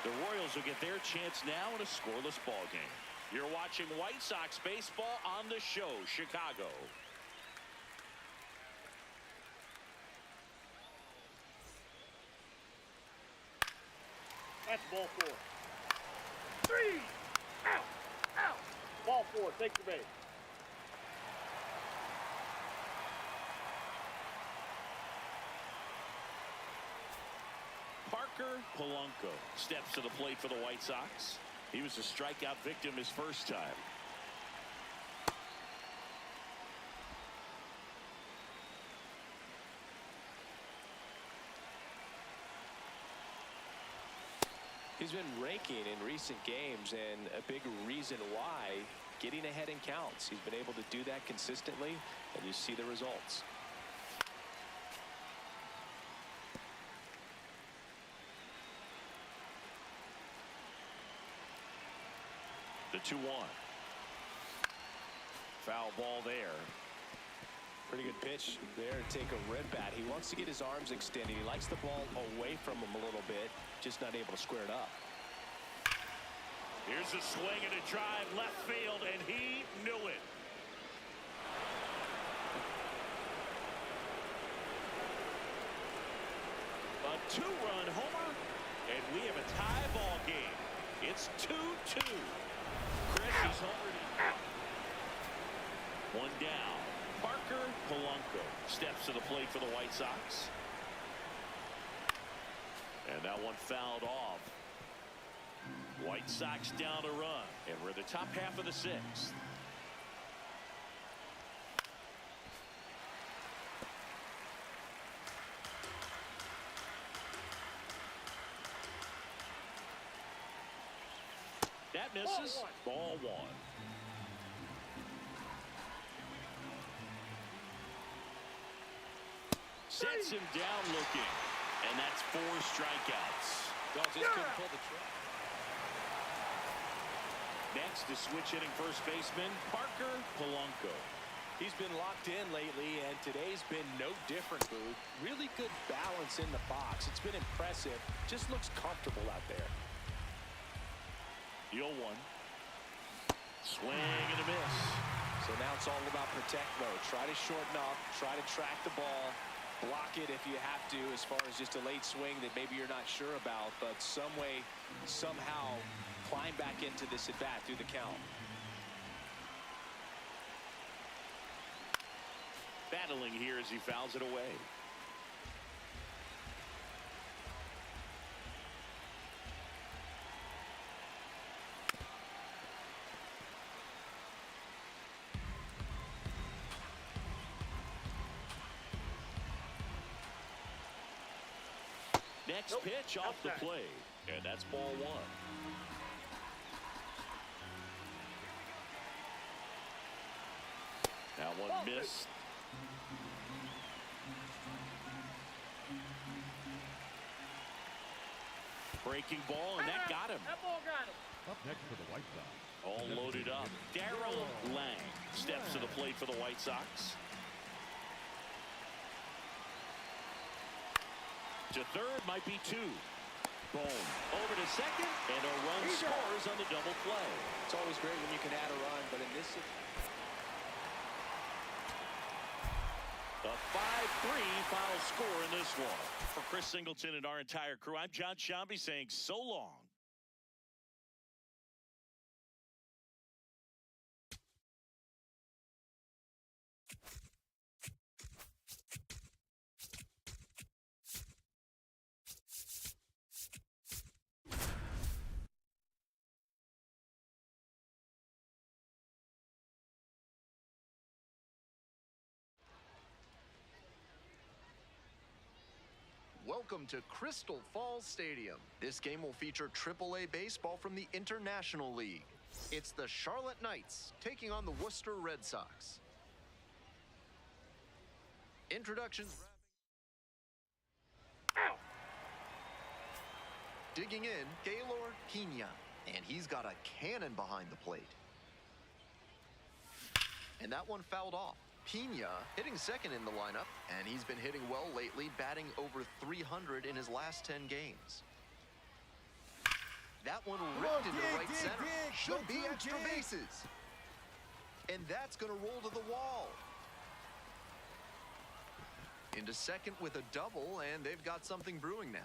The Royals will get their chance now in a scoreless ball game. You're watching White Sox baseball on the show, Chicago. That's ball 4. 3. Out. Out. Ball 4. Take the base. Parker Polanco steps to the plate for the White Sox. He was a strikeout victim his first time. He's been raking in recent games, and a big reason why, getting ahead in counts. He's been able to do that consistently, and you see the results. The 2-1. Foul ball there. Pretty good pitch there to take a rip at. He wants to get his arms extended. He likes the ball away from him a little bit, just not able to square it up. Here's a swing and a drive left field, and he knew it. A two-run homer, and we have a tie ball game. It's 2-2. Chris, he's homered. One down. Parker Polanco steps to the plate for the White Sox. And that one fouled off. White Sox down a run, and we're in the top half of the sixth. That misses. Ball one. Sets him down looking, and that's 4 strikeouts. Dog just couldn't pull the trigger. Next is switch hitting first baseman Parker Polanco. He's been locked in lately, and today's been no different, Boog. Really good balance in the box. It's been impressive. Just looks comfortable out there. 0-1. Swing and a miss. So now it's all about protect mode. Try to shorten up, try to track the ball, block it if you have to, as far as just a late swing that maybe you're not sure about, but some way, somehow, climb back into this at bat through the count. Battling here as he fouls it away. Next pitch off the plate, and that's ball one. That one missed. Breaking ball, and that got him. That ball got him. Up next for the White Sox. All loaded up. Darryl Lang steps to the plate for the White Sox. To third might be 2. Boom. Over to second, and a run scores on the double play. It's always great when you can add a run, but in this... A 5-3 final score in this one. For Chris Singleton and our entire crew, I'm John Shambi saying so long. Welcome to Crystal Falls Stadium. This game will feature AAA baseball from the International League. It's the Charlotte Knights taking on the Worcester Red Sox. Introductions. Digging in, Gaylord Pena, and he's got a cannon behind the plate. And that one fouled off. Pena hitting second in the lineup, and he's been hitting well lately, batting over 300 in his last 10 games. That one ripped into right center. Should be extra bases. And that's going to roll to the wall. Into second with a double, and they've got something brewing now.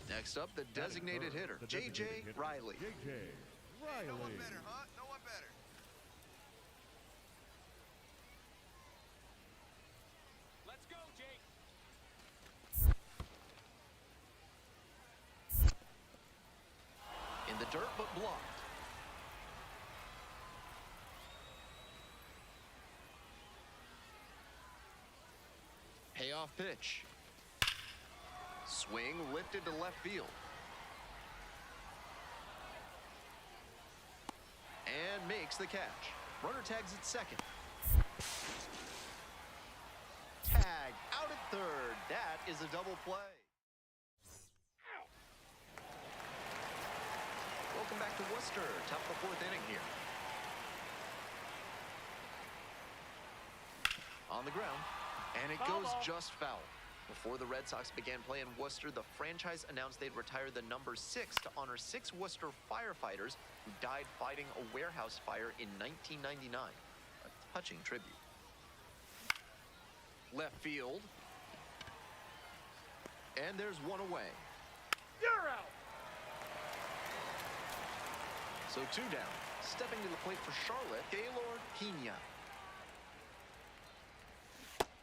Next up, the designated hitter, J.J. Riley. J.J. Riley. No one better, huh? No one better. Let's go, Jake. In the dirt, but blocked. Payoff pitch. Swing lifted to left field. And makes the catch. Runner tags at second. Tag out at third. That is a double play. Welcome back to Worcester. Top of the fourth inning here. On the ground, and it goes just foul. Before the Red Sox began play in Worcester, the franchise announced they'd retire the number 6 to honor 6 Worcester firefighters who died fighting a warehouse fire in 1999. A touching tribute. Left field. And there's one away. You're out. So 2 down. Stepping to the plate for Charlotte, Gaylord Pena.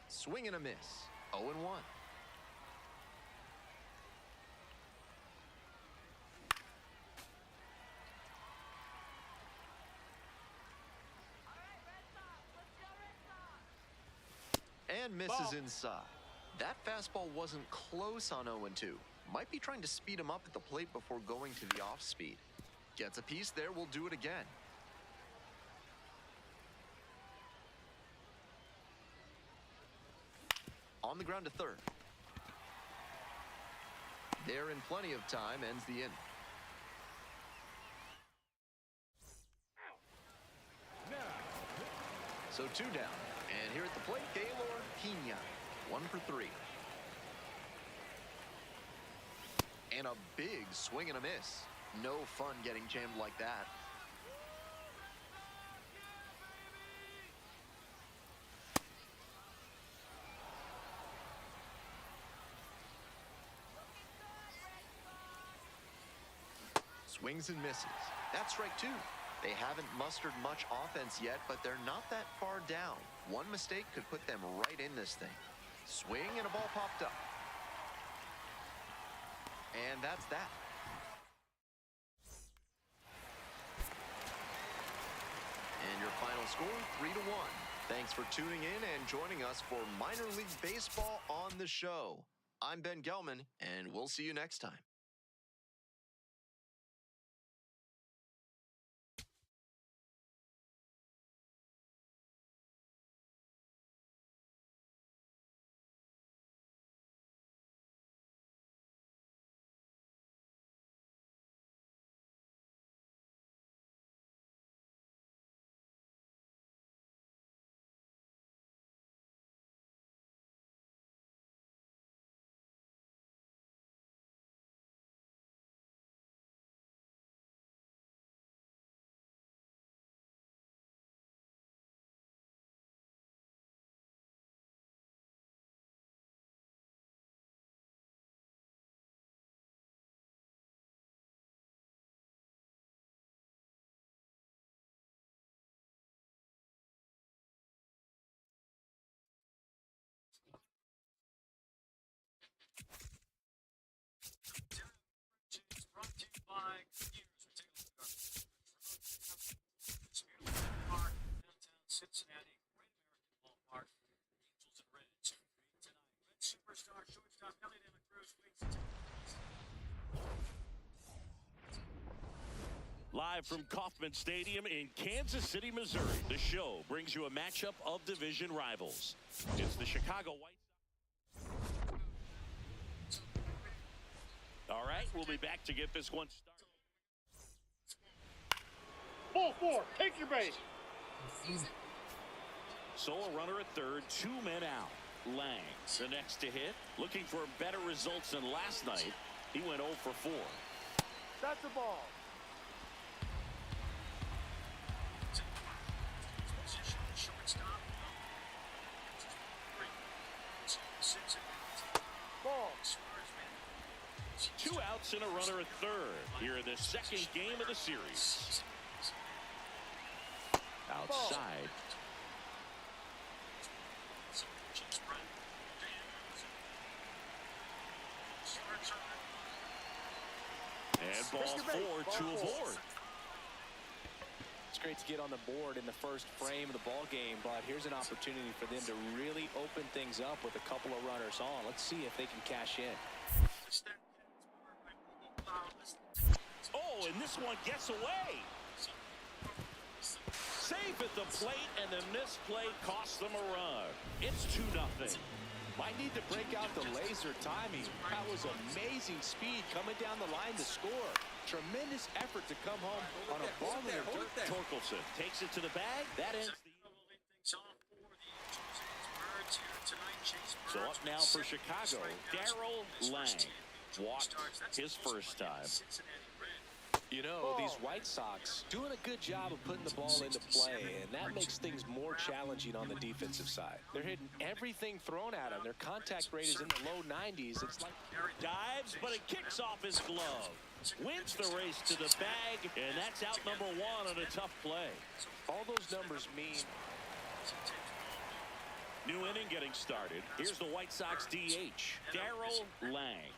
Swing and a miss. 0-1. And misses inside. That fastball wasn't close on 0-2. Might be trying to speed him up at the plate before going to the off speed. Gets a piece there, we'll do it again. On the ground to third. There in plenty of time, ends the inning. So 2 down. And here at the plate, Gaylord Pena. 1 for 3. And a big swing and a miss. No fun getting jammed like that. Swings and misses. That's strike 2. They haven't mustered much offense yet, but they're not that far down. One mistake could put them right in this thing. Swing and a ball popped up. And that's that. And your final score, 3-1. Thanks for tuning in and joining us for Minor League Baseball on the show. I'm Ben Gelman, and we'll see you next time. Cincinnati, Great American Ballpark, Angels and Reds tonight. Red superstar shortstop Elliot De La Cruz waits. Live from Kauffman Stadium in Kansas City, Missouri, the show brings you a matchup of division rivals. It's the Chicago White Sox. All right, we'll be back to get this one started. Ball 4, take your base. So a runner at third, 2 men out. Lang, the next to hit, looking for better results than last night. He went 0 for 4. That's the ball. Ball. 2 outs and a runner at third here in the second game of the series. Outside. And ball 4 to avoid. It's great to get on the board in the first frame of the ball game, but here's an opportunity for them to really open things up with a couple of runners on. Let's see if they can cash in. Oh, and this one gets away. Safe at the plate, and the misplay costs them a run. It's 2-0. Might need to break out the laser timing. That was amazing speed coming down the line to score. Tremendous effort to come home on a ball in the dirt. Torkelson takes it to the bag. That ends the... So up now for Chicago, Darrell Lang walked his first time. You know, these White Sox doing a good job of putting the ball into play, and that makes things more challenging on the defensive side. They're hitting everything thrown at them. Their contact rate is in the low 90s. It's like Dives, but it kicks off his glove. Wins the race to the bag, and that's out number one on a tough play. all those numbers mean. New inning getting started. Here's the White Sox DH, Darrell Lang.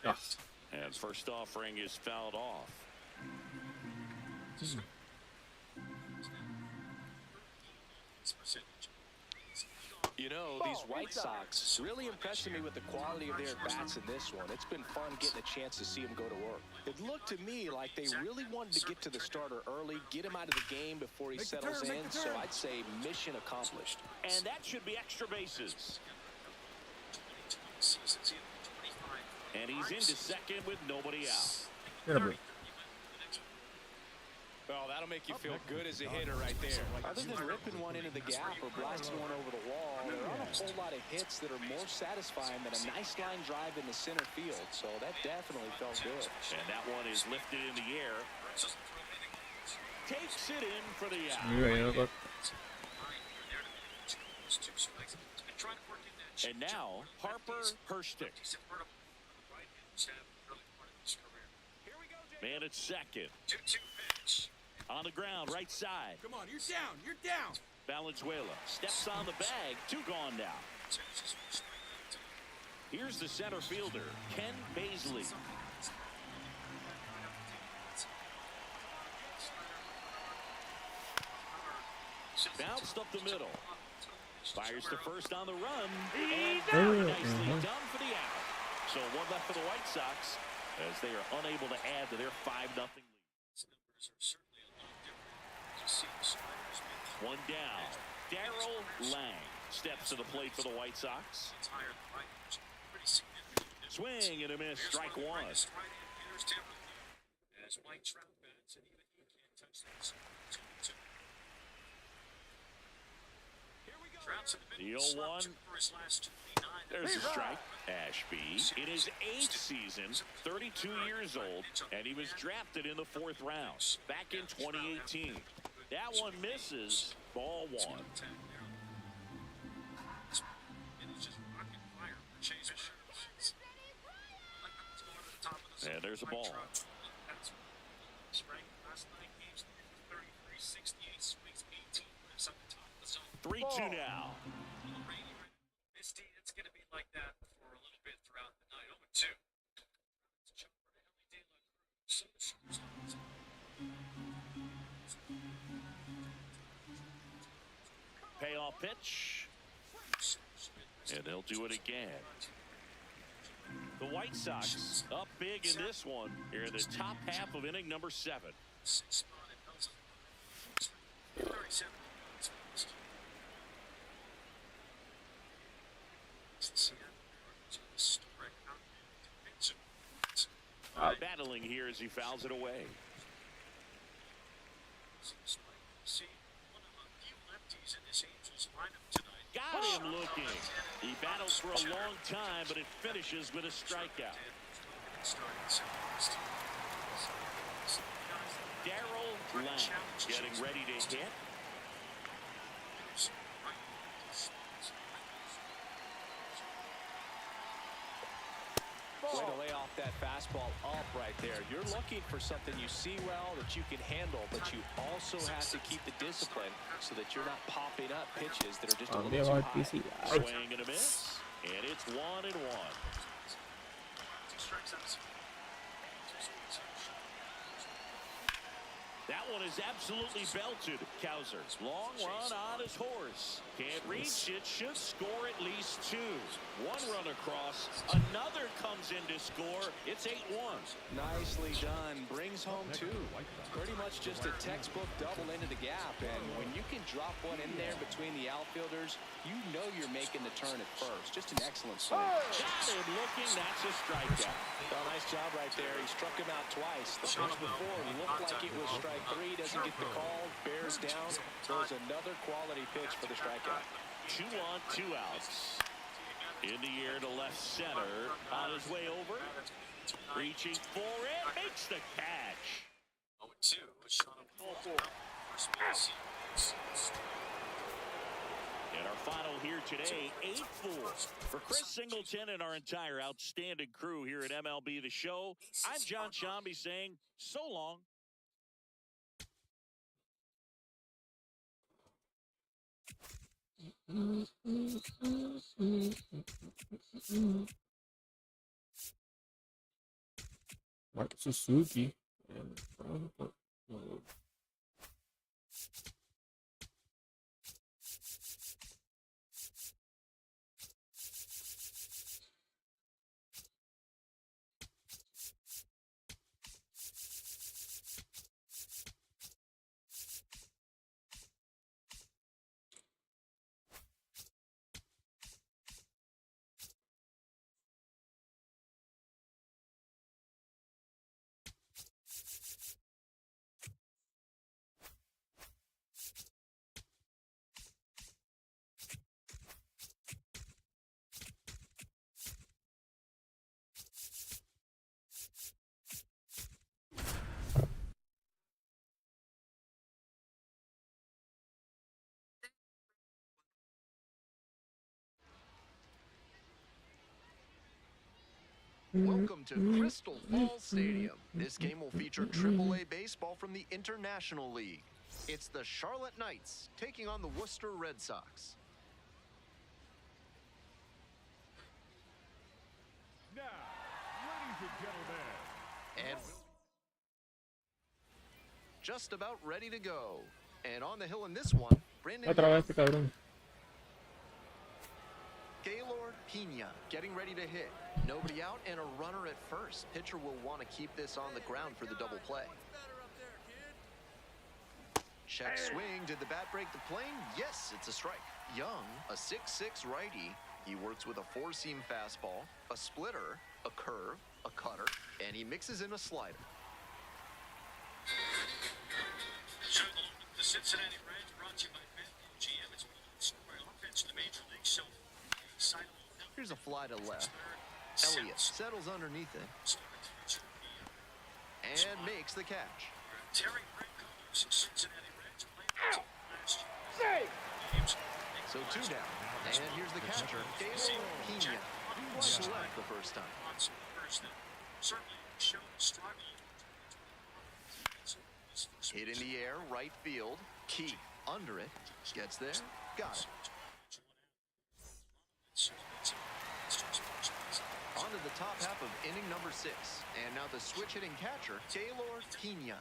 Ugh. And first offering is fouled off. You know, these White Sox really impressing me with the quality of their bats in this one. It's been fun getting a chance to see them go to work. It looked to me like they really wanted to get to the starter early, get him out of the game before he settles in. So I'd say mission accomplished. And that should be extra bases. And he's into second with nobody out. Terrible. Well, that'll make you feel good as a hitter right there. Other than ripping one into the gap or blasting one over the wall, there aren't a whole lot of hits that are more satisfying than a nice line drive in the center field. So that definitely felt good. And that one is lifted in the air. Takes it in for the out. Look. And now, Harper Hurstick. Man at second. 2-2 pitch. On the ground, right side. Come on, you're down. You're down. Valenzuela steps on the bag. 2 gone now. Here's the center fielder, Ken Baisley. Bounced up the middle. Fires to first on the run. And very nicely done for the out. So one left for the White Sox as they are unable to add to their 5-0 lead. One down. Darrell Lang steps to the plate for the White Sox. Swing and a miss. Strike one. As Mike Trout bats, and even he can't touch that. 2-2. The 0-1. There's a strike. Ashby in his 8th season, 32 years old, and he was drafted in the 4th round back in 2018. That one misses. Ball 1. And there's a ball. 3-2 now. It's going to be like that for a little bit throughout the night. 0-2. Payoff pitch. And they'll do it again. The White Sox up big in this one here in the top half of inning number 7. 37. Battling here as he fouls it away. Got him looking. He battles for a long time, but it finishes with a strikeout. Darrell Lang getting ready to hit. Way to lay off that fastball up right there. You're looking for something you see well that you can handle, but you also have to keep the discipline so that you're not popping up pitches that are just a little too high. Swing and a miss, and it's 1-1. That one is absolutely belted. Kowser, long run on his horse. Can't reach it, should score at least 2. 1 run across, another comes in to score. It's 8-1. Nicely done. Brings home 2. Pretty much just a textbook double into the gap. And when you can drop one in there between the outfielders, you know you're making the turn at first. Just an excellent swing. Got him looking, that's a strikeout. Well, nice job right there. He struck him out twice. The pitch before looked like it was strike Strike three, doesn't get the call, bears down, throws another quality pitch for the strikeout. 2 on, 2 outs. In the air to left center. On his way over. Reaching for it. Makes the catch. 0-2. Shot him full first base. And our final here today, 8-4. For Chris Singleton and our entire outstanding crew here at MLB The Show, I'm John Shambi saying so long. Mark Suzuki. And Welcome to Crystal Falls Stadium. This game will feature AAA baseball from the International League. It's the Charlotte Knights taking on the Worcester Red Sox. Now, ladies and gentlemen, And just about ready to go. And on the hill in this one, Brandon otra vez este cabrón. Gaylord Pena getting ready to hit. Nobody out and a runner at first. Pitcher will want to keep this on the ground for the double play. Check swing. Did the bat break the plane? Yes, it's a strike. Young, a 6'6" righty. He works with a four-seam fastball, a splitter, a curve, a cutter, and he mixes in a slider. The Cincinnati Reds brought to you by BetMGM. It's scoring offense in the major league. So, Here's a fly to left. Elliott settles underneath it and makes the catch. Terry Brancos, Cincinnati Reds played last year. So 2 down. And here's the catcher, Gaylord Pena. Fly to left the first time. Certainly showed struggle. Hit in the air, right field. Keith under it. Gets there. Got it. On to the top half of inning number 6. And now the switch hitting catcher, Gaylord Pena.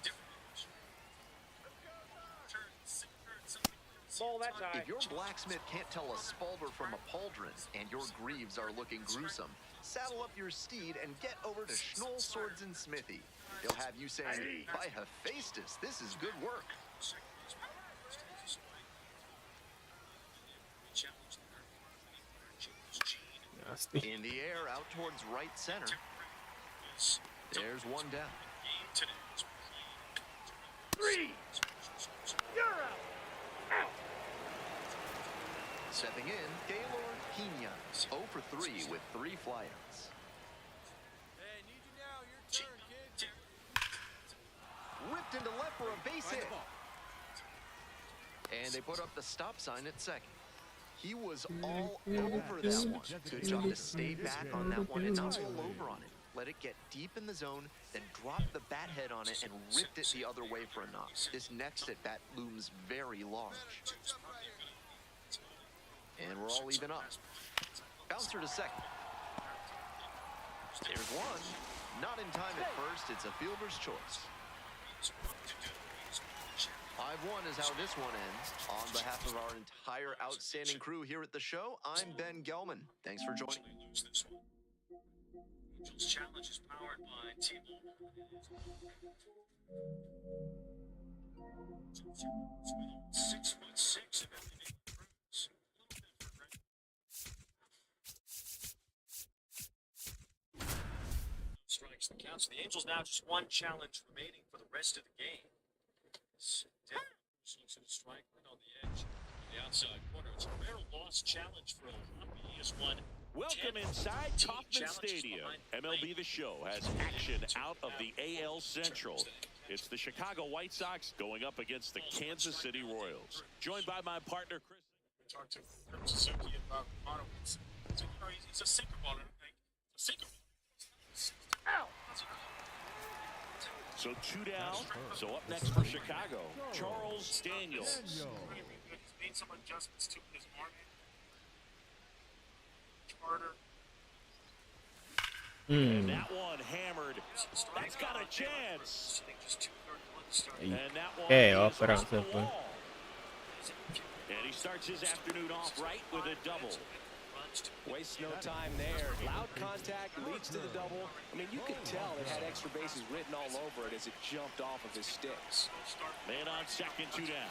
If your blacksmith can't tell a Spalder from a pauldron and your greaves are looking gruesome, saddle up your steed and get over to Schnoll Swords and Smithy. They'll have you saying, by Hephaestus, this is good work. Nasty. In the air, out towards right center. There's one down. 3. You're out. Stepping in, Gaylord Pena. 0 for 3 with 3 flyouts. Hey, need you now. Your turn, kid. Ripped into left for a base hit. And they put up the stop sign at second. He was all over that one. Good job to stay back on that one and not roll over on it. Let it get deep in the zone, then drop the bat head on it and ripped it the other way for a knock. This next at bat looms very large. And we're all even up. Bouncer to second. There's one. Not in time at first. It's a fielder's choice. 5-1 is how this one ends. On behalf of our entire outstanding crew here at the show, I'm Ben Gelman. Thanks for joining. Angels Challenge is powered by T-Mobile. 6'6" of everything. Strikes the count. So the Angels now just one challenge remaining for the rest of the game. Looks at a strike right on the edge. The outside corner. It's a rare loss challenge for Olapi. He has won. Welcome inside Kauffman Stadium. MLB The Show has action out of the AL Central. It's the Chicago White Sox going up against the Kansas City Royals. Joined by my partner, Chris. We talked to Suzuki about Mono. So, it's a sinker ball. It's a sinker ball. Ow! So 2 down. So up next for Chicago, Charles Daniels. He's made some adjustments to his arm. Harder. And that one hammered. That's got a chance. And that one is off the wall. And he starts his afternoon off right with a double. Waste no time there. Loud contact leads to the double. I mean, you could tell it had extra bases written all over it as it jumped off of his sticks. Man on second, 2 down.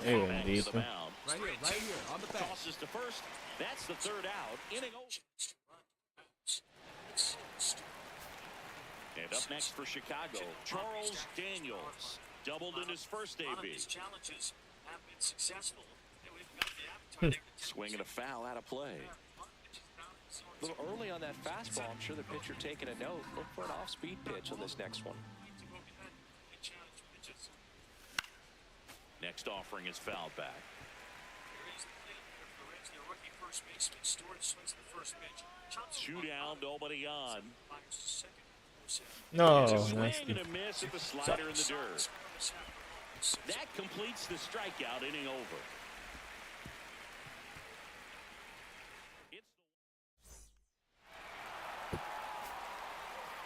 Hey, Back to bendito. the mound. Right here, on the back. Tosses to first. That's the third out. Inning over. And up next for Chicago, Charles Daniels. Doubled in his first AB. His challenges have been successful. We've got the appetite. Swinging a foul out of play. A little early on that fastball. I'm sure the pitcher taking a note. Look for an off-speed pitch on this next one. Next offering is fouled back. Two down, nobody on. No, Swing nasty. and a miss at the slider in the dirt. That completes the strikeout, inning over.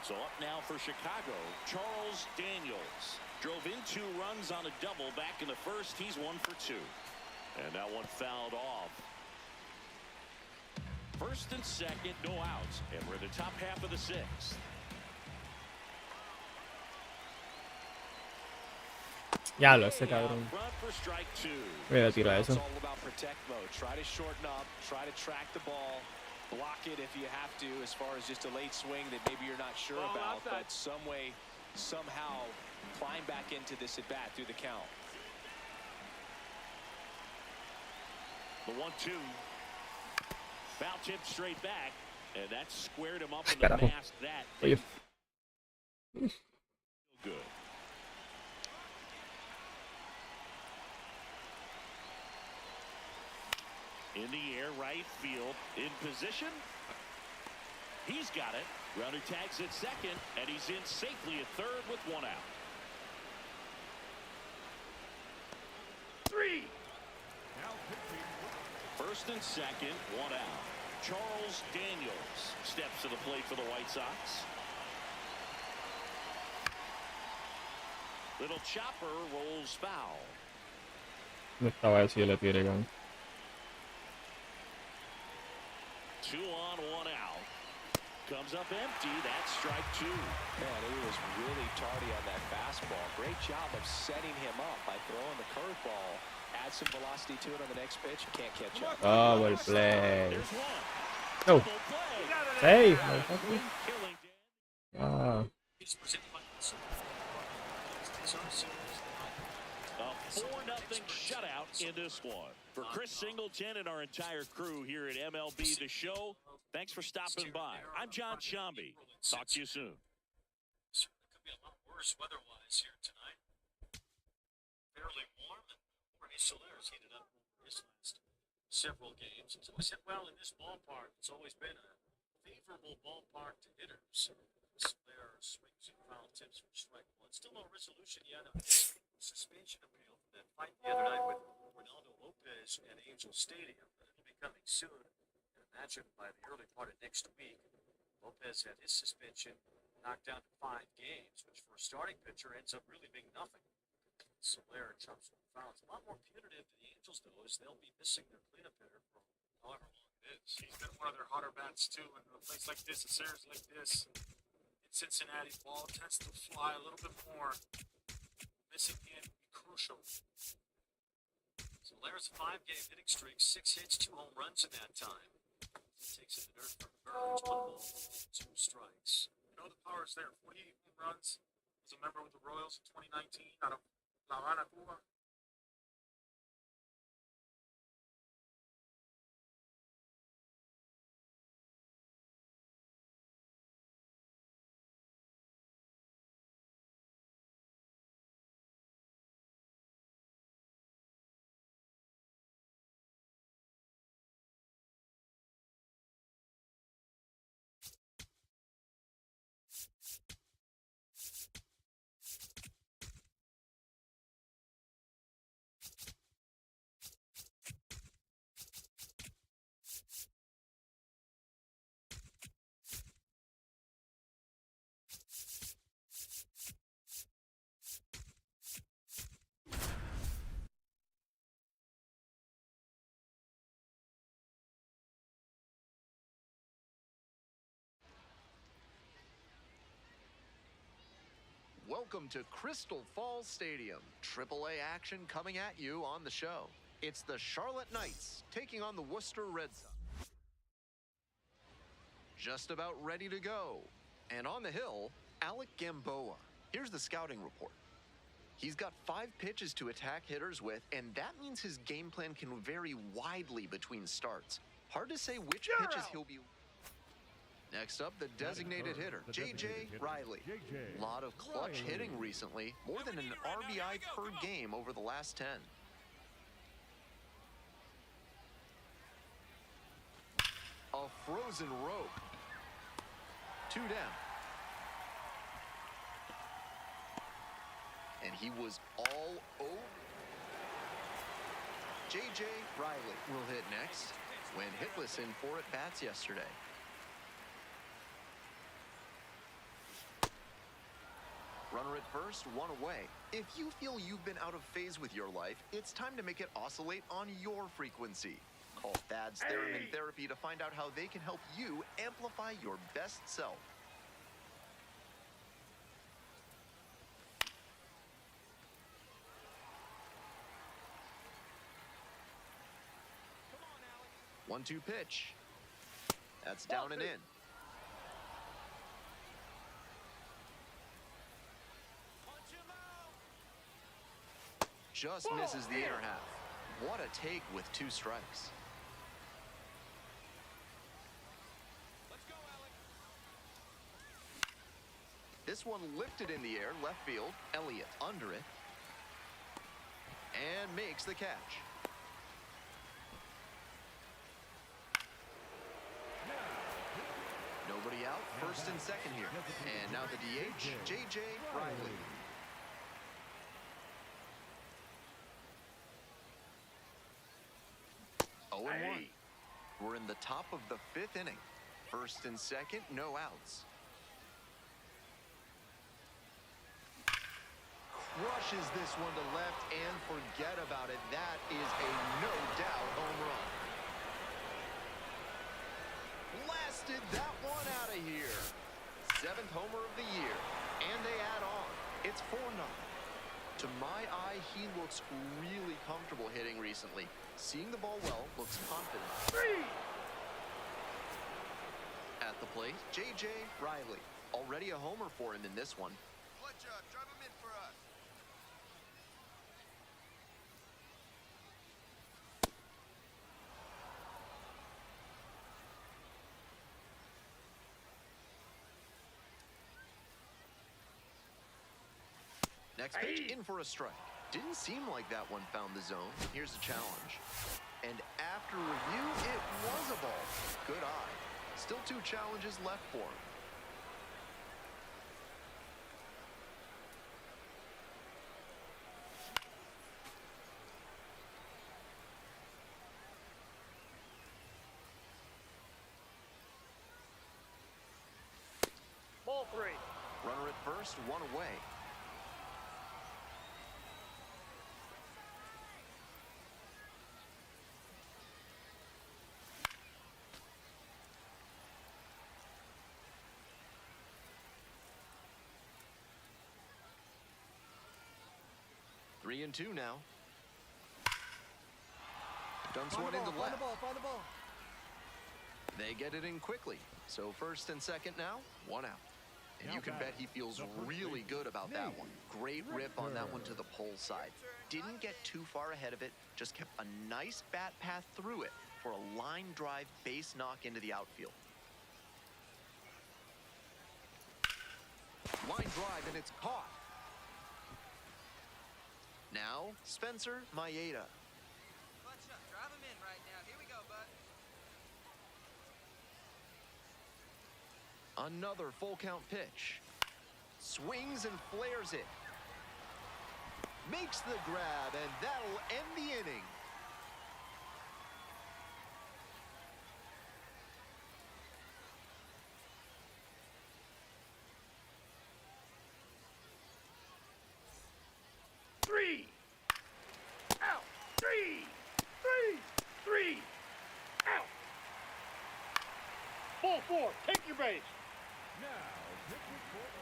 So up now for Chicago, Charles Daniels. Drove in 2 runs on a double back in the first. He's 1 for 2. And that one fouled off. First and second, no outs. And we're in the top half of the 6th. Ya lo sé, cabrón. Front for strike 2. Voy a tirar It's eso. all about protect mode. Try to shorten up. Try to track the ball. Block it if you have to, as far as just a late swing that maybe you're not sure about. But some way, somehow, climb back into this at bat through the count. The 1-2. Foul tip straight back. And that squared him up in the Carajo. mask. That Oye. good. In the air, right field, in position. He's got it. Runner tags at second, and he's in safely at third with 1 out. 3. First and second, 1 out. Charles Daniels steps to the plate for the White Sox. Little chopper rolls foul. No estaba así el tire, cabrón. 2 on, 1 out. Comes up empty. That's strike 2. Man, he was really tardy on that fastball. Great job of setting him up by throwing the curveball. Add some velocity to it on the next pitch. Can't catch up. Oh, buen play. There's 1. No. Double play. Hey, Swing motherfucker. killing. Ah, A 4-0 shutout in this one. For Chris Singleton and our entire crew here at MLB The Show, thanks for stopping by. I'm John Shambi. Talk to you soon. It could be a lot worse weather-wise here tonight. Fairly warm, and Jorge Soler's heated up his last several games. He's always hit well in this ballpark. It's always been a favorable ballpark to hitters. Soler swings and foul tips for strike 1. Still no resolution yet of suspension appeal for that fight the other night with Ronaldo Lopez at Angel Stadium. It'll be coming soon. I imagine by the early part of next week. Lopez had his suspension knocked down to 5 games, which for a starting pitcher ends up really being nothing. Soler chops one foul. It's a lot more punitive to the Angels, though, as they'll be missing their cleanup hitter for however long it is. He's been one of their hotter bats, too, in a place like this, a series like this. In Cincinnati, ball tends to fly a little bit more. Missing him be crucial. Soler's 5-game hitting streak, 6 hits, 2 home runs in that time. He takes it to dirt from Burns, 1 ball, 2 strikes. You know the power's there. 48 home runs. Was a member with the Royals in 2019. Out of La Habana, Cuba. Welcome to Crystal Falls Stadium. AAA action coming at you on the show. It's the Charlotte Knights taking on the Worcester Red Sox. Just about ready to go. And on the hill, Alec Gamboa. Here's the scouting report. He's got 5 pitches to attack hitters with, and that means his game plan can vary widely between starts. Hard to say which pitches he'll be... Next up, the designated hitter, J.J. Riley. A lot of clutch hitting recently, more than an RBI per game over the last 10. A frozen rope. 2 down. And he was all over. J.J. Riley will hit next. Went hitless in 4 at-bats yesterday. Runner at first, 1 away. If you feel you've been out of phase with your life, it's time to make it oscillate on your frequency. Call Thad's Theremin Therapy to find out how they can help you amplify your best self. Come on, Alex. 1-2 pitch. That's down and in. Punch him out. Just misses the inner half. What a take with 2 strikes. Let's go, Alex. This one lifted in the air, left field. Elliott under it. And makes the catch. Nobody out, first and second here. And now the DH, J.J. Riley. Oh, and 1. We're in the top of the 5th inning. First and second, no outs. Crushes this one to left, and forget about it. That is a no-doubt home run. Blasted that one out of here. 7th homer of the year, and they add on. It's 4-0. To my eye, he looks really comfortable hitting recently. Seeing the ball well, looks confident. 3. At the plate, J.J. Riley. Already a homer for him in this one. Clutch up. Drive him in for us. Next pitch, in for a strike. Didn't seem like that one found the zone. Here's the challenge. And after review, it was a ball. Good eye. Still 2 challenges left for him. Ball 3. Runner at first, 1 away. Three and 2 now. Dumps one into left. Find the ball. They get it in quickly. So first and second now, 1 out. And you can bet he feels really good about that one. Great rip on that one to the pole side. Didn't get too far ahead of it, just kept a nice bat path through it for a line drive base knock into the outfield. Line drive, and it's caught. Now, Spencer Maeda. Clutch up. Drive him in right now. Here we go, bud. Another full count pitch. Swings and flares it. Makes the grab, and that'll end the inning. Three. Out. Three. Out. Ball four. Take your base. Now, pitching for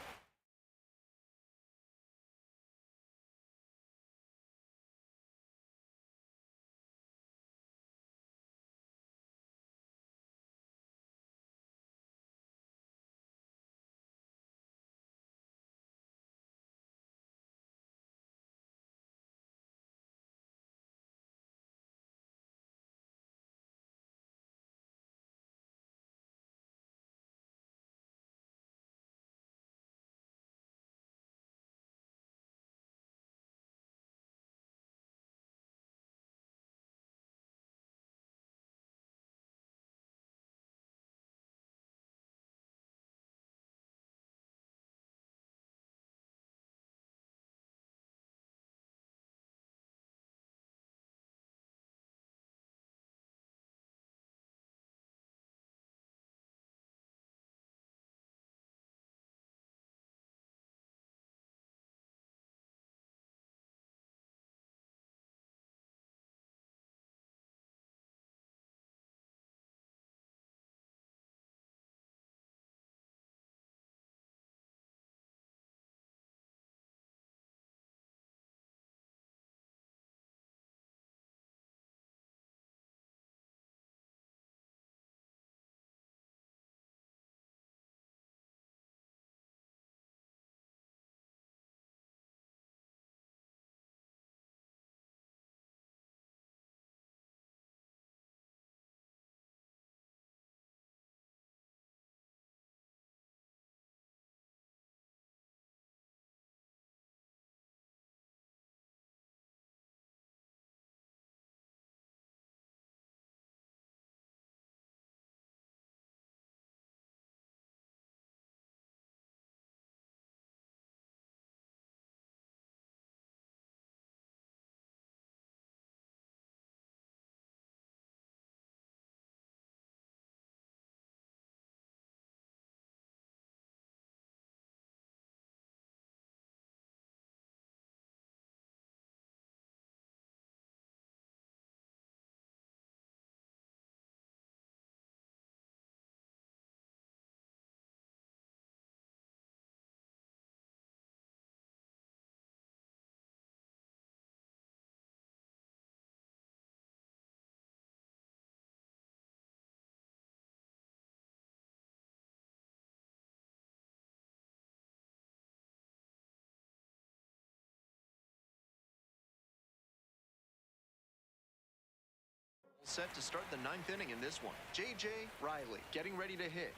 Set to start the ninth inning in this one. J.J. Riley getting ready to hit.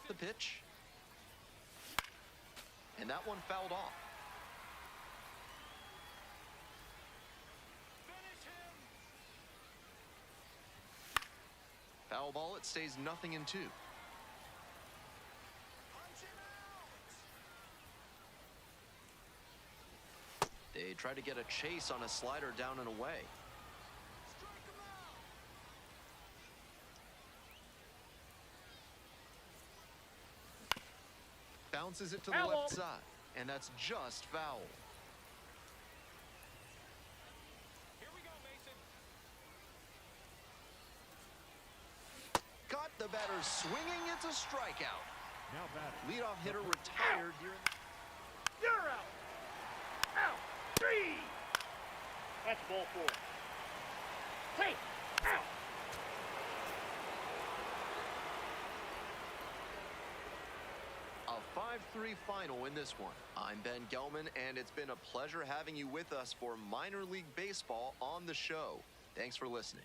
The pitch. And that one fouled off. Foul ball, it stays 0-2. They try to get a chase on a slider down and away. Bounces it to the left side, and that's just foul. Here we go, Mason. Got the batter swinging. It's a strikeout. now batting. Leadoff hitter retired here. You're out. Out. That's ball 4. Hey! Out! A 5-3 final in this one. I'm Ben Gelman, and it's been a pleasure having you with us for minor league baseball on the show. Thanks for listening.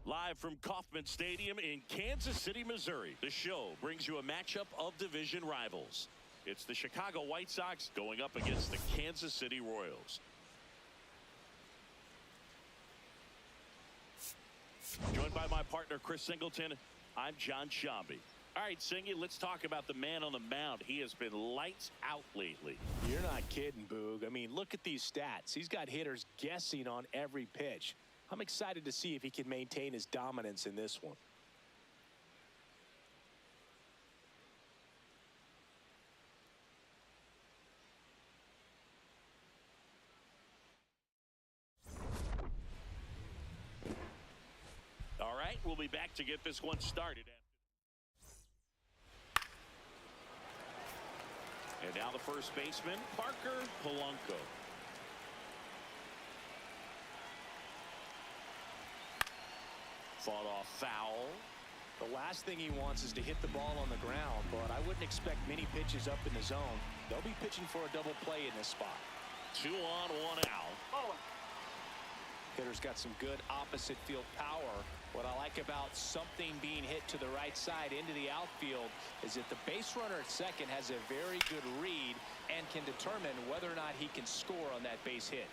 Live from Kauffman Stadium in Kansas City, Missouri, the show brings you a matchup of division rivals. It's the Chicago White Sox going up against the Kansas City Royals. Joined by my partner, Chris Singleton, I'm John Shambi. All right, Singy, let's talk about the man on the mound. He has been lights out lately. You're not kidding, Boog. I mean, look at these stats. He's got hitters guessing on every pitch. I'm excited to see if he can maintain his dominance in this one. All right, we'll be back to get this one started. And now the first baseman, Parker Polanco. Fought off foul. The last thing he wants is to hit the ball on the ground, but I wouldn't expect many pitches up in the zone. They'll be pitching for a double play in this spot. 2 on, 1 out. Hitter's got some good opposite field power. What I like about something being hit to the right side into the outfield is that the base runner at second has a very good read and can determine whether or not he can score on that base hit.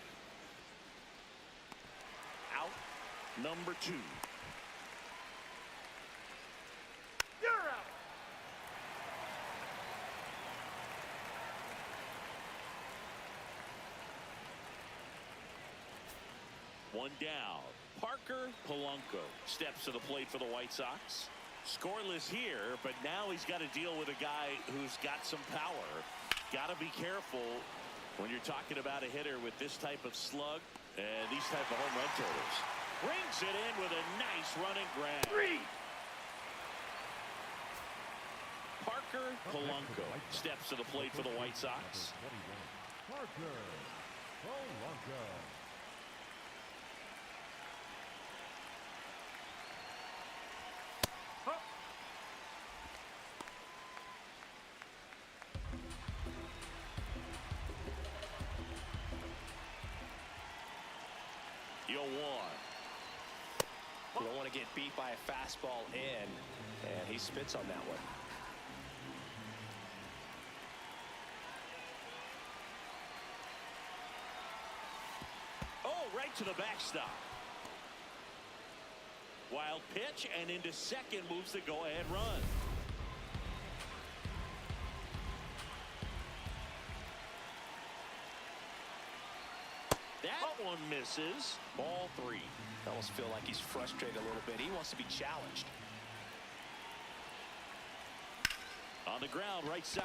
Out number 2. You're out. One down. Parker Polanco steps to the plate for the White Sox. Scoreless here, but now he's got to deal with a guy who's got some power. Got to be careful when you're talking about a hitter with this type of slug and these type of home run totals. Brings it in with a nice running grab. 3. Parker Polanco steps to the plate for the White Sox. Parker Polanco. You'll one. You don't want to get beat by a fastball in, and he spits on that one. Oh, right to the backstop. Wild pitch, and into second moves the go-ahead run. That one misses. Ball 3. I almost feel like he's frustrated a little bit. He wants to be challenged. On the ground, right side.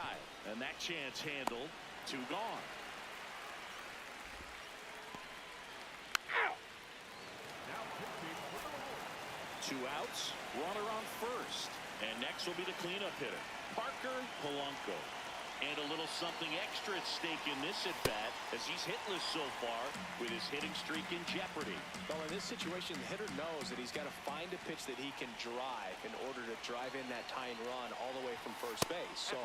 And that chance handled. 2 gone. Now pitching for the Royals. 2 outs, runner on first. And next will be the cleanup hitter, Parker Polanco. And a little something extra at stake in this at-bat as he's hitless so far with his hitting streak in jeopardy. Well, in this situation, the hitter knows that he's got to find a pitch that he can drive in order to drive in that tying run all the way from first base. So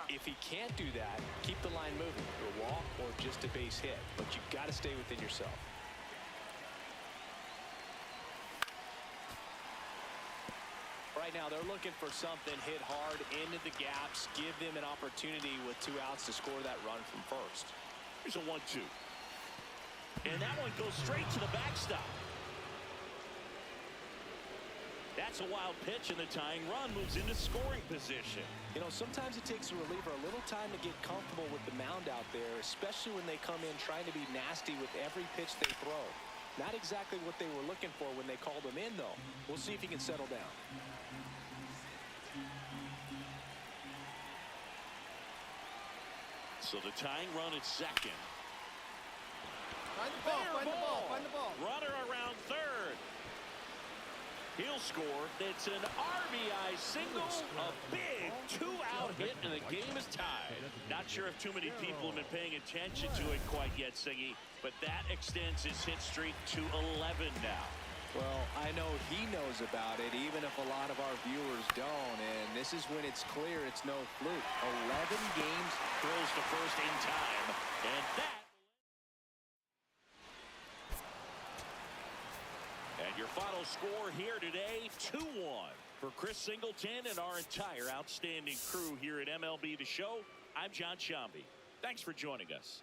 if he can't do that, keep the line moving. A walk or just a base hit. But you've got to stay within yourself. Right now, they're looking for something hit hard into the gaps, give them an opportunity with 2 outs to score that run from first. Here's a 1-2. And that one goes straight to the backstop. That's a wild pitch, and the tying run moves into scoring position. You know, sometimes it takes a reliever a little time to get comfortable with the mound out there, especially when they come in trying to be nasty with every pitch they throw. Not exactly what they were looking for when they called him in, though. We'll see if he can settle down. So the tying run at second. Find the ball, find the ball, find the ball. Runner around third. He'll score. It's an RBI single, a big 2-out hit, and the game is tied. Not sure if too many people have been paying attention to it quite yet, Siggy, but that extends his hit streak to 11 now. Well, I know he knows about it, even if a lot of our viewers don't, and this is when it's clear it's no fluke. 11 games. Throws to first in time, and that. And your final score here today, 2-1. For Chris Singleton and our entire outstanding crew here at MLB The Show, I'm John Shambi. Thanks for joining us.